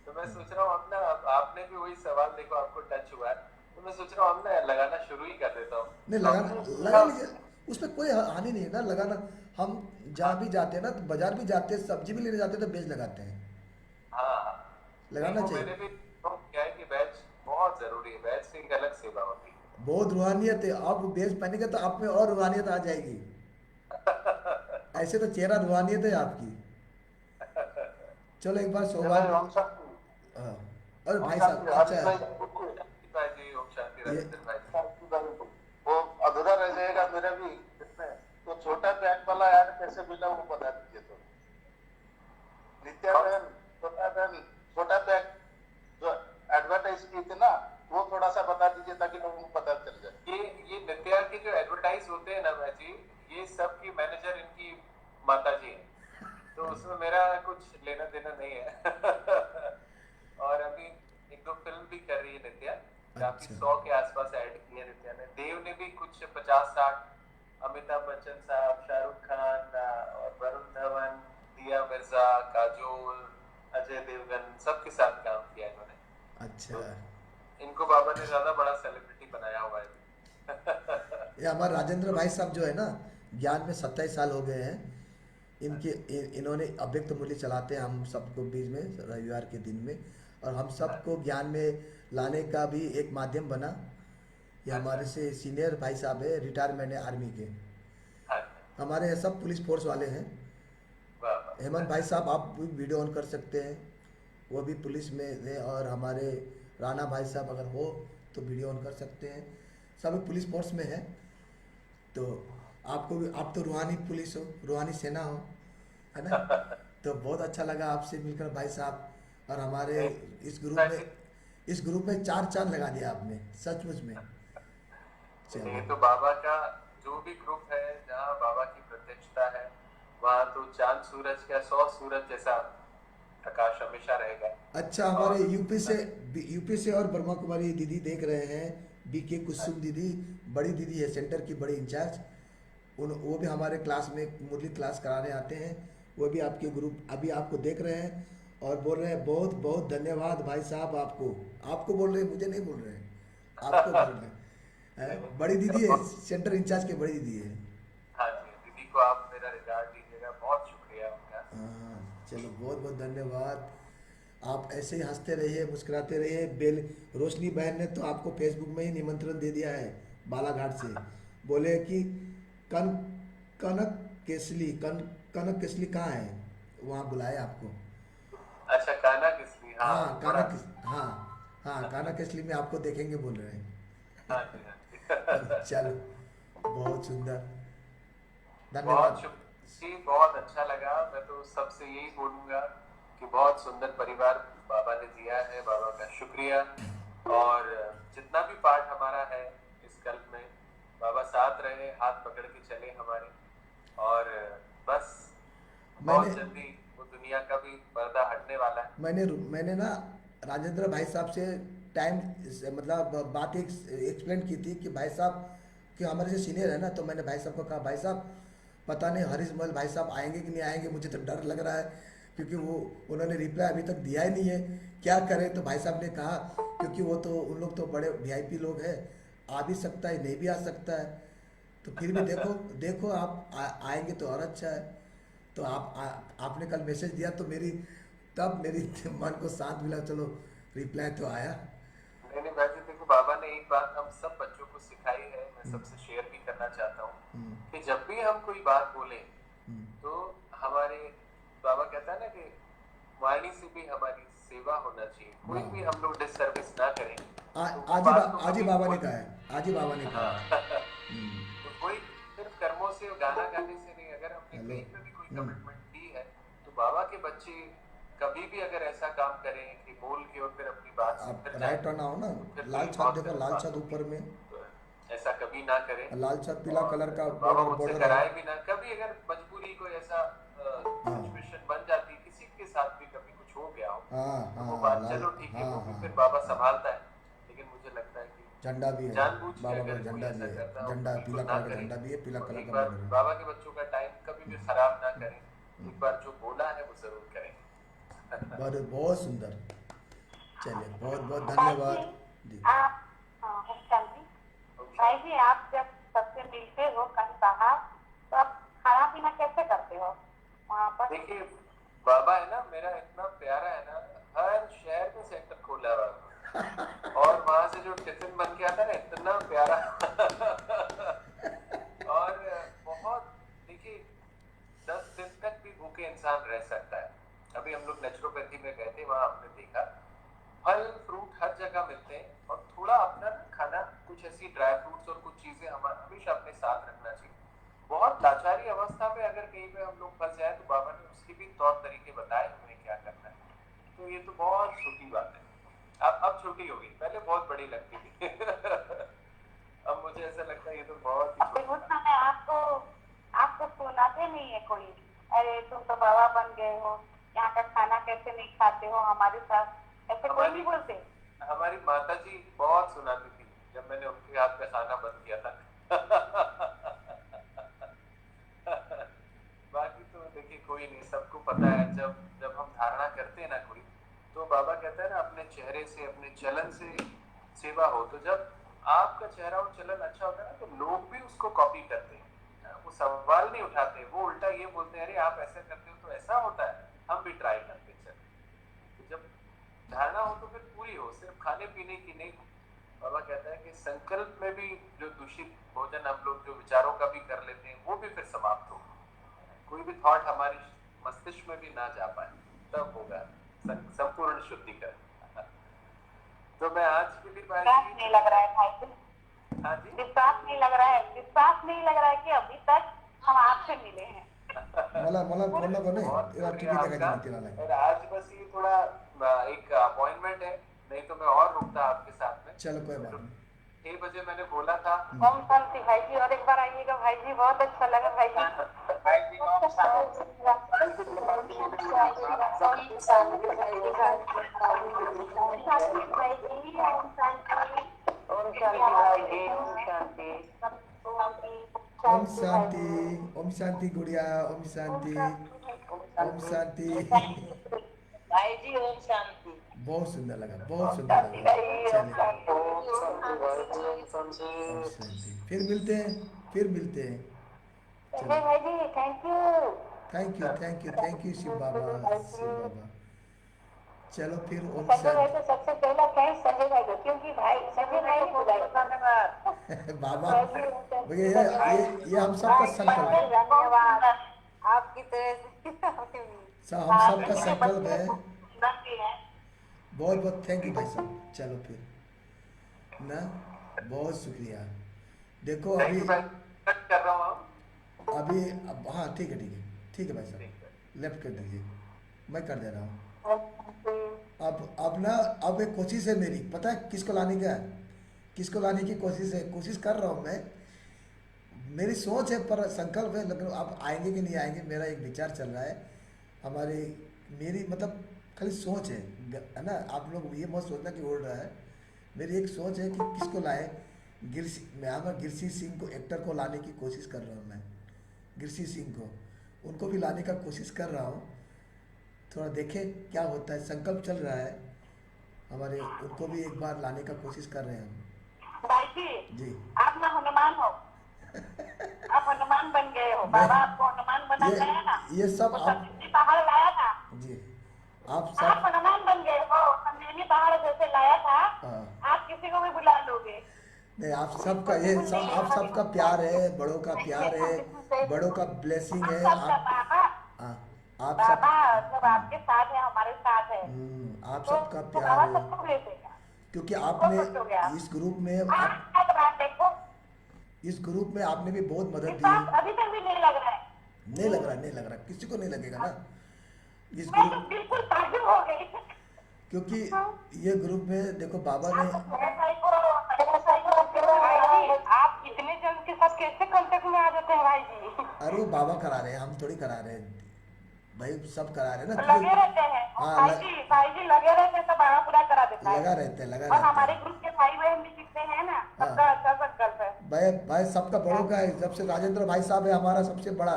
तो मैं सोच रहा हूँ हम ना, आपने भी वही सवाल, देखो आपको टच हुआ है, तो मैं सोच रहा हूँ हम ना लगाना शुरू ही कर देता हूँ। नहीं, लगा लीजिए, उसमें कोई हानि नहीं है ना लगाना। हम जहाँ भी जाते हैं ना, तो बाजार भी जाते हैं, सब्जी भी लेने जाते हैं, तो बेच लगाते हैं, हाँ, लगाना नहीं, वो चाहिए। मैंने भी क्या है कि बैच बहुत जरूरी है, बैच से एक अलग सेवा होती बहुत रूहानियत है, आप बेच पहनेंगे तो आप में और रूहानियत आ जाएगी। है। ऐसे तो चेहरा रूहानियत है आपकी। चलो एक बार मैं सौभाग्य। ओम शांति हाँ, और ओम भाई शांति साहब हर्ष अच्छा भाई भाई जी, ओम शांति ये राजेंद्र भाई जी। शांति भाई को वो अधूरा रह जाएगा मेरा भी इसमें। तो छोटा पैक वाला यार कैसे मिला वो बता दीजिए। तो नित्या बहन छोटा पैक जो एडवर्टाइज की थी ना, वो थोड़ा सा बता दीजिए ताकि लोगों को पता चल जाए। ये नित्या के जो एडवर्टाइज होते हैं ना भाई जी, ये सब की मैनेजर इनकी माता जी है, तो उसमें मेरा कुछ लेना देना नहीं है। और अभी एक दो फिल्म भी कर रही है नित्या, काफी अच्छा। 100 के आसपास ऐड किया नित्या ने। देव ने भी कुछ 50-60, अमिताभ बच्चन साहब, शाहरुख खान और वरुण धवन, दिया मिर्जा, काजोल, अजय देवगन, सबके साथ काम किया इन्होंने। अच्छा, इनको बाबा ने ज्यादा बड़ा सेलिब्रिटी बनाया हुआ है। ये हमारे राजेंद्र भाई साहब जो है ना, ज्ञान में 27 साल हो गए हैं इनके। इन्होंने अव्यक्त मूल्य चलाते हैं हम सबको बीच में रविवार के दिन में, और हम सबको ज्ञान में लाने का भी एक माध्यम बना। ये हमारे से सीनियर भाई साहब है, रिटायरमेंट है आर्मी के, हाँ, हमारे यहाँ सब पुलिस फोर्स वाले हैं। वाह, वाह। हेमंत भाई साहब आप भी वीडियो ऑन कर सकते हैं, वो भी पुलिस में थे। और हमारे राणा भाई साहब अगर हो तो वीडियो ऑन कर सकते हैं, सभी पुलिस फोर्स में है। तो आपको भी, आप तो रूहानी पुलिस हो, रूहानी सेना हो, है ना। तो बहुत अच्छा लगा आपसे मिलकर भाई साहब। और हमारे इस ग्रुप में 4 चांद लगा दिया आपने, सचमुच में। ये चलो, तो बाबा का जो भी ग्रुप है जहाँ बाबा की प्रत्यक्षता है, वहाँ तो चांद सूरज का 100 सूरज जैसा प्रकाश हमेशा रहेगा। अच्छा, हमारे यूपी से और ब्रह्मा कुमारी दीदी देख रहे हैं, बीके कुसुम दीदी, बड़ी दीदी है सेंटर की, बड़ी इंचार्ज। वो भी हमारे क्लास में मुरली क्लास कराने आते हैं, वो भी आपके ग्रुप अभी आपको देख रहे हैं और बोल रहे हैं बहुत बहुत धन्यवाद भाई साहब आपको। आपको बोल रहे हैं, मुझे नहीं बोल रहे हैं, आपको बोल रहे हैं। बड़ी दीदी है, सेंटर इंचार्ज के बड़ी दीदी है। हाँ जी, दीदी को आप मेरा रिगार्ड दीजिएगा, बहुत शुक्रिया उनका। हाँ, चलो बहुत बहुत धन्यवाद। आप ऐसे ही हंसते रहिए, मुस्कुराते रहिए। बेल रोशनी बहन ने तो आपको फेसबुक में ही निमंत्रण दे दिया है बालाघाट से, बोले कि कन कनक केसली कहाँ है, वहाँ बुलाए आपको। अच्छा, काना किसली? हाँ, हाँ काना केसली में आपको देखेंगे बोल रहे हैं। हाँ जी, हाँ जी। चलो, बहुत सुंदर, बहुत धन्यवाद। शुक्रिया जी, बहुत अच्छा लगा। मैं तो सबसे यही बोलूंगा कि बहुत सुंदर परिवार बाबा ने दिया है, बाबा का शुक्रिया। और जितना भी पार्ट हमारा है इस कल्प में, बाबा साथ रहे, हाथ पकड़ के चले हमारे। और बस बहुत मैंने जल्दी वो दुनिया का भी पर्दा हटने वाला है। मैंने ना राजेंद्र भाई साहब से टाइम मतलब बात एक्सप्लेन की थी कि भाई साहब कि हमारे जो सीनियर है ना, तो मैंने भाई साहब को कहा भाई साहब पता नहीं हरीशमल भाई साहब आएंगे कि नहीं आएंगे, मुझे तो डर लग रहा है, क्योंकि वो उन्होंने रिप्लाई अभी तक दिया ही नहीं है, क्या करें। तो भाई साहब ने कहा क्योंकि वो तो उन लोग तो बड़े वीआईपी लोग हैं, आ भी सकता है नहीं भी आ सकता है, तो फिर भी देखो आप आएंगे तो और अच्छा है। तो आपने कल मैसेज दिया तो मेरी मन को शांत मिला, चलो रिप्लाई तो आया। नहीं भाई जी, देखो बाबा ने एक बात हम सब बच्चों को सिखाई है, मैं सबसे शेयर भी करना चाहता हूँ कि जब भी हम कोई बात बोले तो हमारे बाबा कहता है ना कि वाणी से भी हमारी सेवा होना चाहिए, कोई भी हम लोग डिससर्विस ना करें। आज ही बाबा ने कहा है। तो कोई सिर्फ कर्मों से और गाना गाने से नहीं, अगर हमने कहीं पे भी कोई कमिटमेंट दी है तो बाबा के बच्चे कभी भी अगर ऐसा काम करें कि बोल के और फिर अपनी बात से फिर राइट टर्न आओ ना, लाल छत देखो, लाल छत ऊपर में, तो ऐसा कभी ना करें। लाल छत पीला कलर का बाबा मुझसे बॉर्डर कराए भी ना कभी। अगर मजबूरी कोई ऐसा सिचुएशन बन जाती, किसी के साथ भी कभी कुछ हो गया हो, तो वो बात चलो ठीक है, वो भी फिर बाबा संभालता है। लेकिन मुझे लगता है कि झंडा भी है, जानबूझ के बाबा का अगर झंडा कोई भी ऐसा है, करता हो, झंडा बिल्कुल पीला ना कलर का करें। झंडा भी है, पीला और कलर एक का बार बॉर्डर है। बाबा के बच्चों का टाइम कभी भी खराब ना करें, एक बार जो बोला है वो जरूर करें। बहुत सुंदर, चलिए बहुत बहुत भाई धन्यवाद जी, जी। आप भाई जी, आप जब सबसे मिलते हो कहीं बाहर, तो आप खाना पीना कैसे करते हो वहाँ पर? देखिए बाबा है ना, मेरा इतना प्यारा है ना, हर शहर में सेंटर खोला हुआ है और वहां से जो टिफिन बन के आता है ना, इतना प्यारा और बहुत, देखिए 10 दिन तक भी भूखे इंसान रह सकता है। अभी हम लोग नेचुरोपैथी में गए थे, वहां हमने देखा फल फ्रूट हर जगह मिलते हैं, और थोड़ा अपना खाना कुछ ऐसी ड्राई फ्रूट्स और कुछ चीजें हमेशा अपने साथ रखना चाहिए। बहुत लाचारी अवस्था में अगर कहीं पे हम लोग फंस जाए तो बाबा ने उसके भी तौर तरीके बताए हमें क्या करना है। तो ये तो बहुत छोटी बात है, अब छोटी हो गई, पहले बहुत बड़ी लगती थी अब मुझे ऐसा लगता है ये तो बहुत ही अभी उस समय आपको सुनाते नहीं है कोई, अरे तुम तो बाबा बन गए हो, यहाँ का खाना कैसे नहीं खाते हो हमारे साथ, ऐसे कोई नहीं बोलते? हमारी माता जी बहुत सुनाती थी जब मैंने उनके हाथ का खाना बंद किया था बाकी तो देखिए कोई नहीं, सबको पता है, जब हम धारणा करते हैं ना कोई, तो बाबा कहता है ना अपने चेहरे से अपने चलन से सेवा हो। तो जब आपका चेहरा और चलन अच्छा होता है ना, तो लोग भी उसको कॉपी करते हैं, वो सवाल नहीं उठाते, वो उल्टा ये बोलते हैं अरे आप ऐसा करते हो तो ऐसा होता है, हम भी ट्राई करते हैं। तो जब धारणा हो तो फिर पूरी हो, सिर्फ खाने पीने की नहीं। बाबा कहता है कि संकल्प में भी जो दूषित भोजन हम लोग जो विचारों का भी कर लेते हैं, वो भी फिर समाप्त हो, कोई भी थॉट हमारी मस्तिष्क में भी ना जा पाए, तब होगा संपूर्ण शुद्धिकरण। तो मैं आज के लिए विश्वास नहीं लग रहा है भाई जी, हाँ जी, विश्वास नहीं लग रहा है, विश्वास नहीं लग रहा है कि अभी तक हम आपसे मिले हैं। मला मला बोलणं कोणी बहुत तिला शुक्रिया तिकीट आपका। तिला नाही और आज बस ये थोड़ा एक अपॉइंटमेंट है, नहीं तो मैं और रुकता आपके साथ में। चलो कोई बात नहीं 6 बजे मैंने बोला था। ओम शांति भाई जी, और एक बार आइएगा भाई जी, बहुत अच्छा लगा भाई जी। भाई जी ओम शांति। ओम शांति भाई जी, ओम शांति। ओम शांति ओम शांति गुड़िया ओम शांति ओम शांति भाई जी ओम शांति। बहुत सुंदर लगा बहुत सुंदर लगा चलिए ओम शांति फिर मिलते हैं संजय भाई ji thank you. Thank you Shiv Baba चलो फिर ओम संजय भाई शांति को सबसे पहला थैंक्स संजय भाई को, क्योंकि भाई संजय भाई ने बुलाया। धन्यवाद बाबा भैया ये हम सबका संकल्प है धन्यवाद आपकी तरह से। हम सबका संकल्प है बहुत बहुत थैंक यू भाई साहब चलो फिर ना बहुत शुक्रिया देखो थैंक यू भाई, कट कर रहा हूँ। अभी अब हाँ ठीक है भाई साहब लेफ्ट कर दीजिए मैं कर दे रहा हूँ अब ना अब एक कोशिश है मेरी पता है किसको लाने की कोशिश कर रहा हूँ मैं मेरी सोच है पर संकल्प है लेकिन अब आएंगे कि नहीं आएंगे मेरा एक विचार चल रहा है मेरी मतलब खाली सोच है ना आप लोग ये मत सोचना कि उड़ रहा है मेरी एक सोच है कि किसको लाए गिरसी सिंह को एक्टर को लाने की कोशिश कर रहा हूँ मैं गिरसी सिंह को उनको भी लाने का कोशिश कर रहा हूँ थोड़ा देखें क्या होता है संकल्प चल रहा है हमारे उनको भी एक बार लाने का कोशिश कर रहे हैं हम भाई जी आप ना हनुमान हो, आप हनुमान बन गए हो। बाबा आपको हनुमान बना लाया ना, ये सब वो आप संजीवनी पहाड़ लाया था, जी आप आप सब हनुमान बन गए हो। संजीवनी पहाड़ जैसे लाया था, हाँ आप किसी को भी बुला लोगे। नहीं आप सबका ये सब आप सबका प्यार है बड़ों का प्यार है बड़ों का ब्लेसिंग है सबका आप बाबा हाँ, आप सब बाबा सब आपके साथ है, हमारे साथ है। आप तो सबका तो प्यार बाबा है सबको भेज देगा। क्योंकि सोचोगे आपने आप? इस ग्रुप में आप बात देखो, इस ग्रुप में आपने भी बहुत मदद दी विश्वास अभी तक भी नहीं लग रहा है। नहीं लग रहा किसी को नहीं लगेगा ना इस मैं तो ग्रुप बिल्कुल ताजुब हो गई। क्योंकि ये ग्रुप में देखो बाबा ने भाई जी आप इतने जन के साथ कैसे कांटेक्ट में आ जाते हैं भाई जी? अरे वो बाबा करा रहे हैं हम थोड़ी करा रहे हैं भाई सब करा रहे हैं ना लगे रहते हैं हाँ, भाई जी लगे रहते हैं तो बाबा पूरा करा देता है। लगा रहते हैं और हमारे ग्रुप के भाई बहन भी कितने हैं ना, सबका अच्छा संकल्प है। भाई सबका बड़ों का है जब से राजेंद्र भाई साहब है हमारा सबसे बड़ा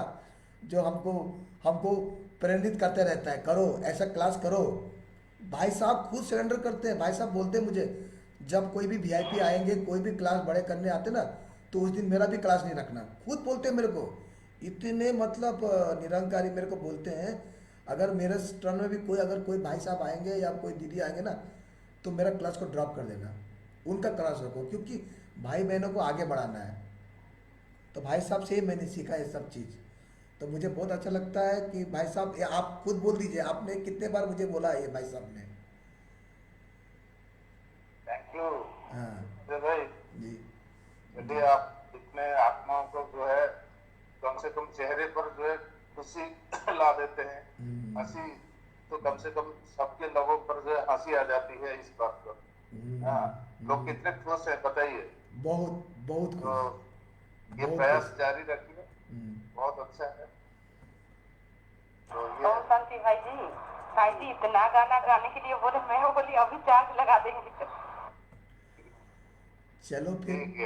जो हमको प्रेरित करते रहता है करो ऐसा क्लास करो भाई साहब खुद सरेंडर करते हैं भाई साहब बोलते हैं मुझे जब कोई भी वीआईपी आएंगे कोई भी क्लास बड़े करने आते ना तो उस दिन मेरा भी क्लास नहीं रखना खुद बोलते हैं मेरे को इतने मतलब निरंकारी मेरे को बोलते हैं अगर मेरे टर्न में भी कोई भाई साहब आएंगे या कोई दीदी आएंगे ना तो मेरा क्लास को ड्रॉप कर देना उनका क्लास रखो क्योंकि भाई बहनों को आगे बढ़ाना है तो भाई साहब से ही मैंने सीखा ये सब चीज़ तो मुझे बहुत अच्छा लगता है कि भाई साहब आप खुद बोल दीजिए आपने कितने बार मुझे बोला है ये भाई साहब ने थैंक यू हाँ भाई जी यदि आप इतने आत्माओं को जो है कम से कम चेहरे पर जो है खुशी ला देते हैं हंसी तो कम से कम सबके लोगों पर जो है हंसी आ जाती है इस बात पर हाँ लोग कितने खुश हैं बताइए बहुत तो ये बहुत प्रयास खुश। जारी रखिए बहुत अच्छा है तो ये ओम शांति भाई जी इतना गाना गाने के लिए बोले, मैं बोली अभी चार्ज लगा देंगे। चलो फिर ठीक है,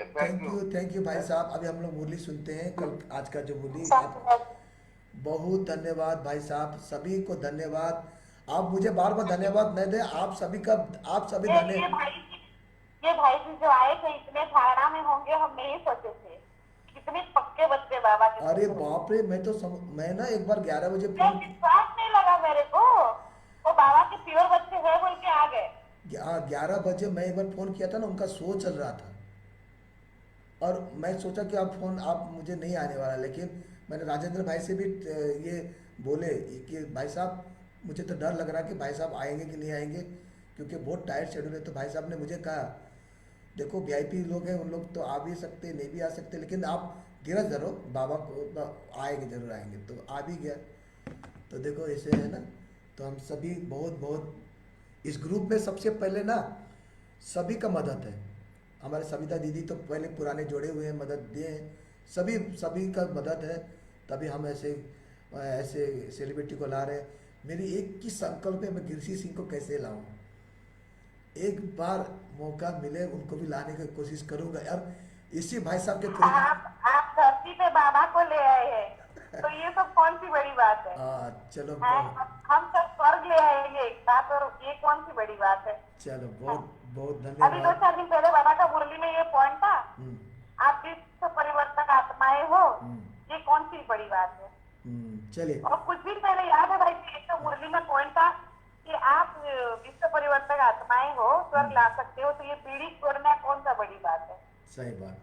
थैंक यू भाई साहब अभी हम लोग मुरली सुनते हैं कल आज का जो मुरली आप बहुत धन्यवाद भाई साहब सभी को धन्यवाद आप मुझे बार बार धन्यवाद नहीं दे आप सभी ये धन्य ये भाई जी जो आए थे इतने धारणा में होंगे हम नहीं सोचे थे। कितने पक्के बच्चे बाबा के। अरे बाप रे, मैं ना एक बार 11 बजे ये फोन, विश्वास नहीं लगा मेरे को, वो बाबा के प्योर बच्चे हैं बोल के आ गए। 11 बजे मैं एक बार फ़ोन किया था ना, उनका शो चल रहा था और मैं सोचा कि आप मुझे नहीं आने वाला, लेकिन मैंने राजेंद्र भाई से भी ये बोले कि भाई साहब मुझे तो डर लग रहा है कि भाई साहब आएंगे कि नहीं आएंगे, क्योंकि बहुत टाइट शेड्यूल है। तो भाई साहब ने मुझे कहा देखो वीआईपी लोग हैं, उन लोग तो आ भी सकते नहीं भी आ सकते, लेकिन आप धीरज धरो, बाबा को आएंगे, जरूर आएंगे। तो आ भी गया। तो देखो ऐसे है ना, तो हम सभी बहुत बहुत इस ग्रुप में सबसे पहले ना सभी का मदद है। हमारे सविता दीदी तो पहले पुराने जोड़े हुए हैं, मदद दिए हैं, सभी सभी का मदद है, तभी हम ऐसे ऐसे सेलिब्रिटी को ला रहे हैं। मेरी एक ही संकल्प है, मैं गिरसी सिंह को कैसे लाऊं, एक बार मौका मिले उनको भी लाने की कोशिश करूंगा यार। इसी भाई साहब के थ्रू आप धरती पे बाबा को ले आए हैं तो ये सब कौन सी बड़ी बात है। चलो हम सब स्वर्ग ले आएंगे एक साथ, और ये कौन सी बड़ी बात है। चलो बहुत बहुत अभी 2-4 धन्यवाद। दिन पहले बाबा का मुरली में ये पॉइंट था, हम्म, आप विश्व परिवर्तक आत्माएं हो, ये कौन सी बड़ी बात है। चलिए। और कुछ दिन पहले याद है भाई जी, एक तो मुरली में पॉइंट था कि आप विश्व परिवर्तक आत्माएं हो, स्वर्ग ला सकते हो, तो ये पीढ़ी छोड़ना कौन सा बड़ी बात है। सही बात।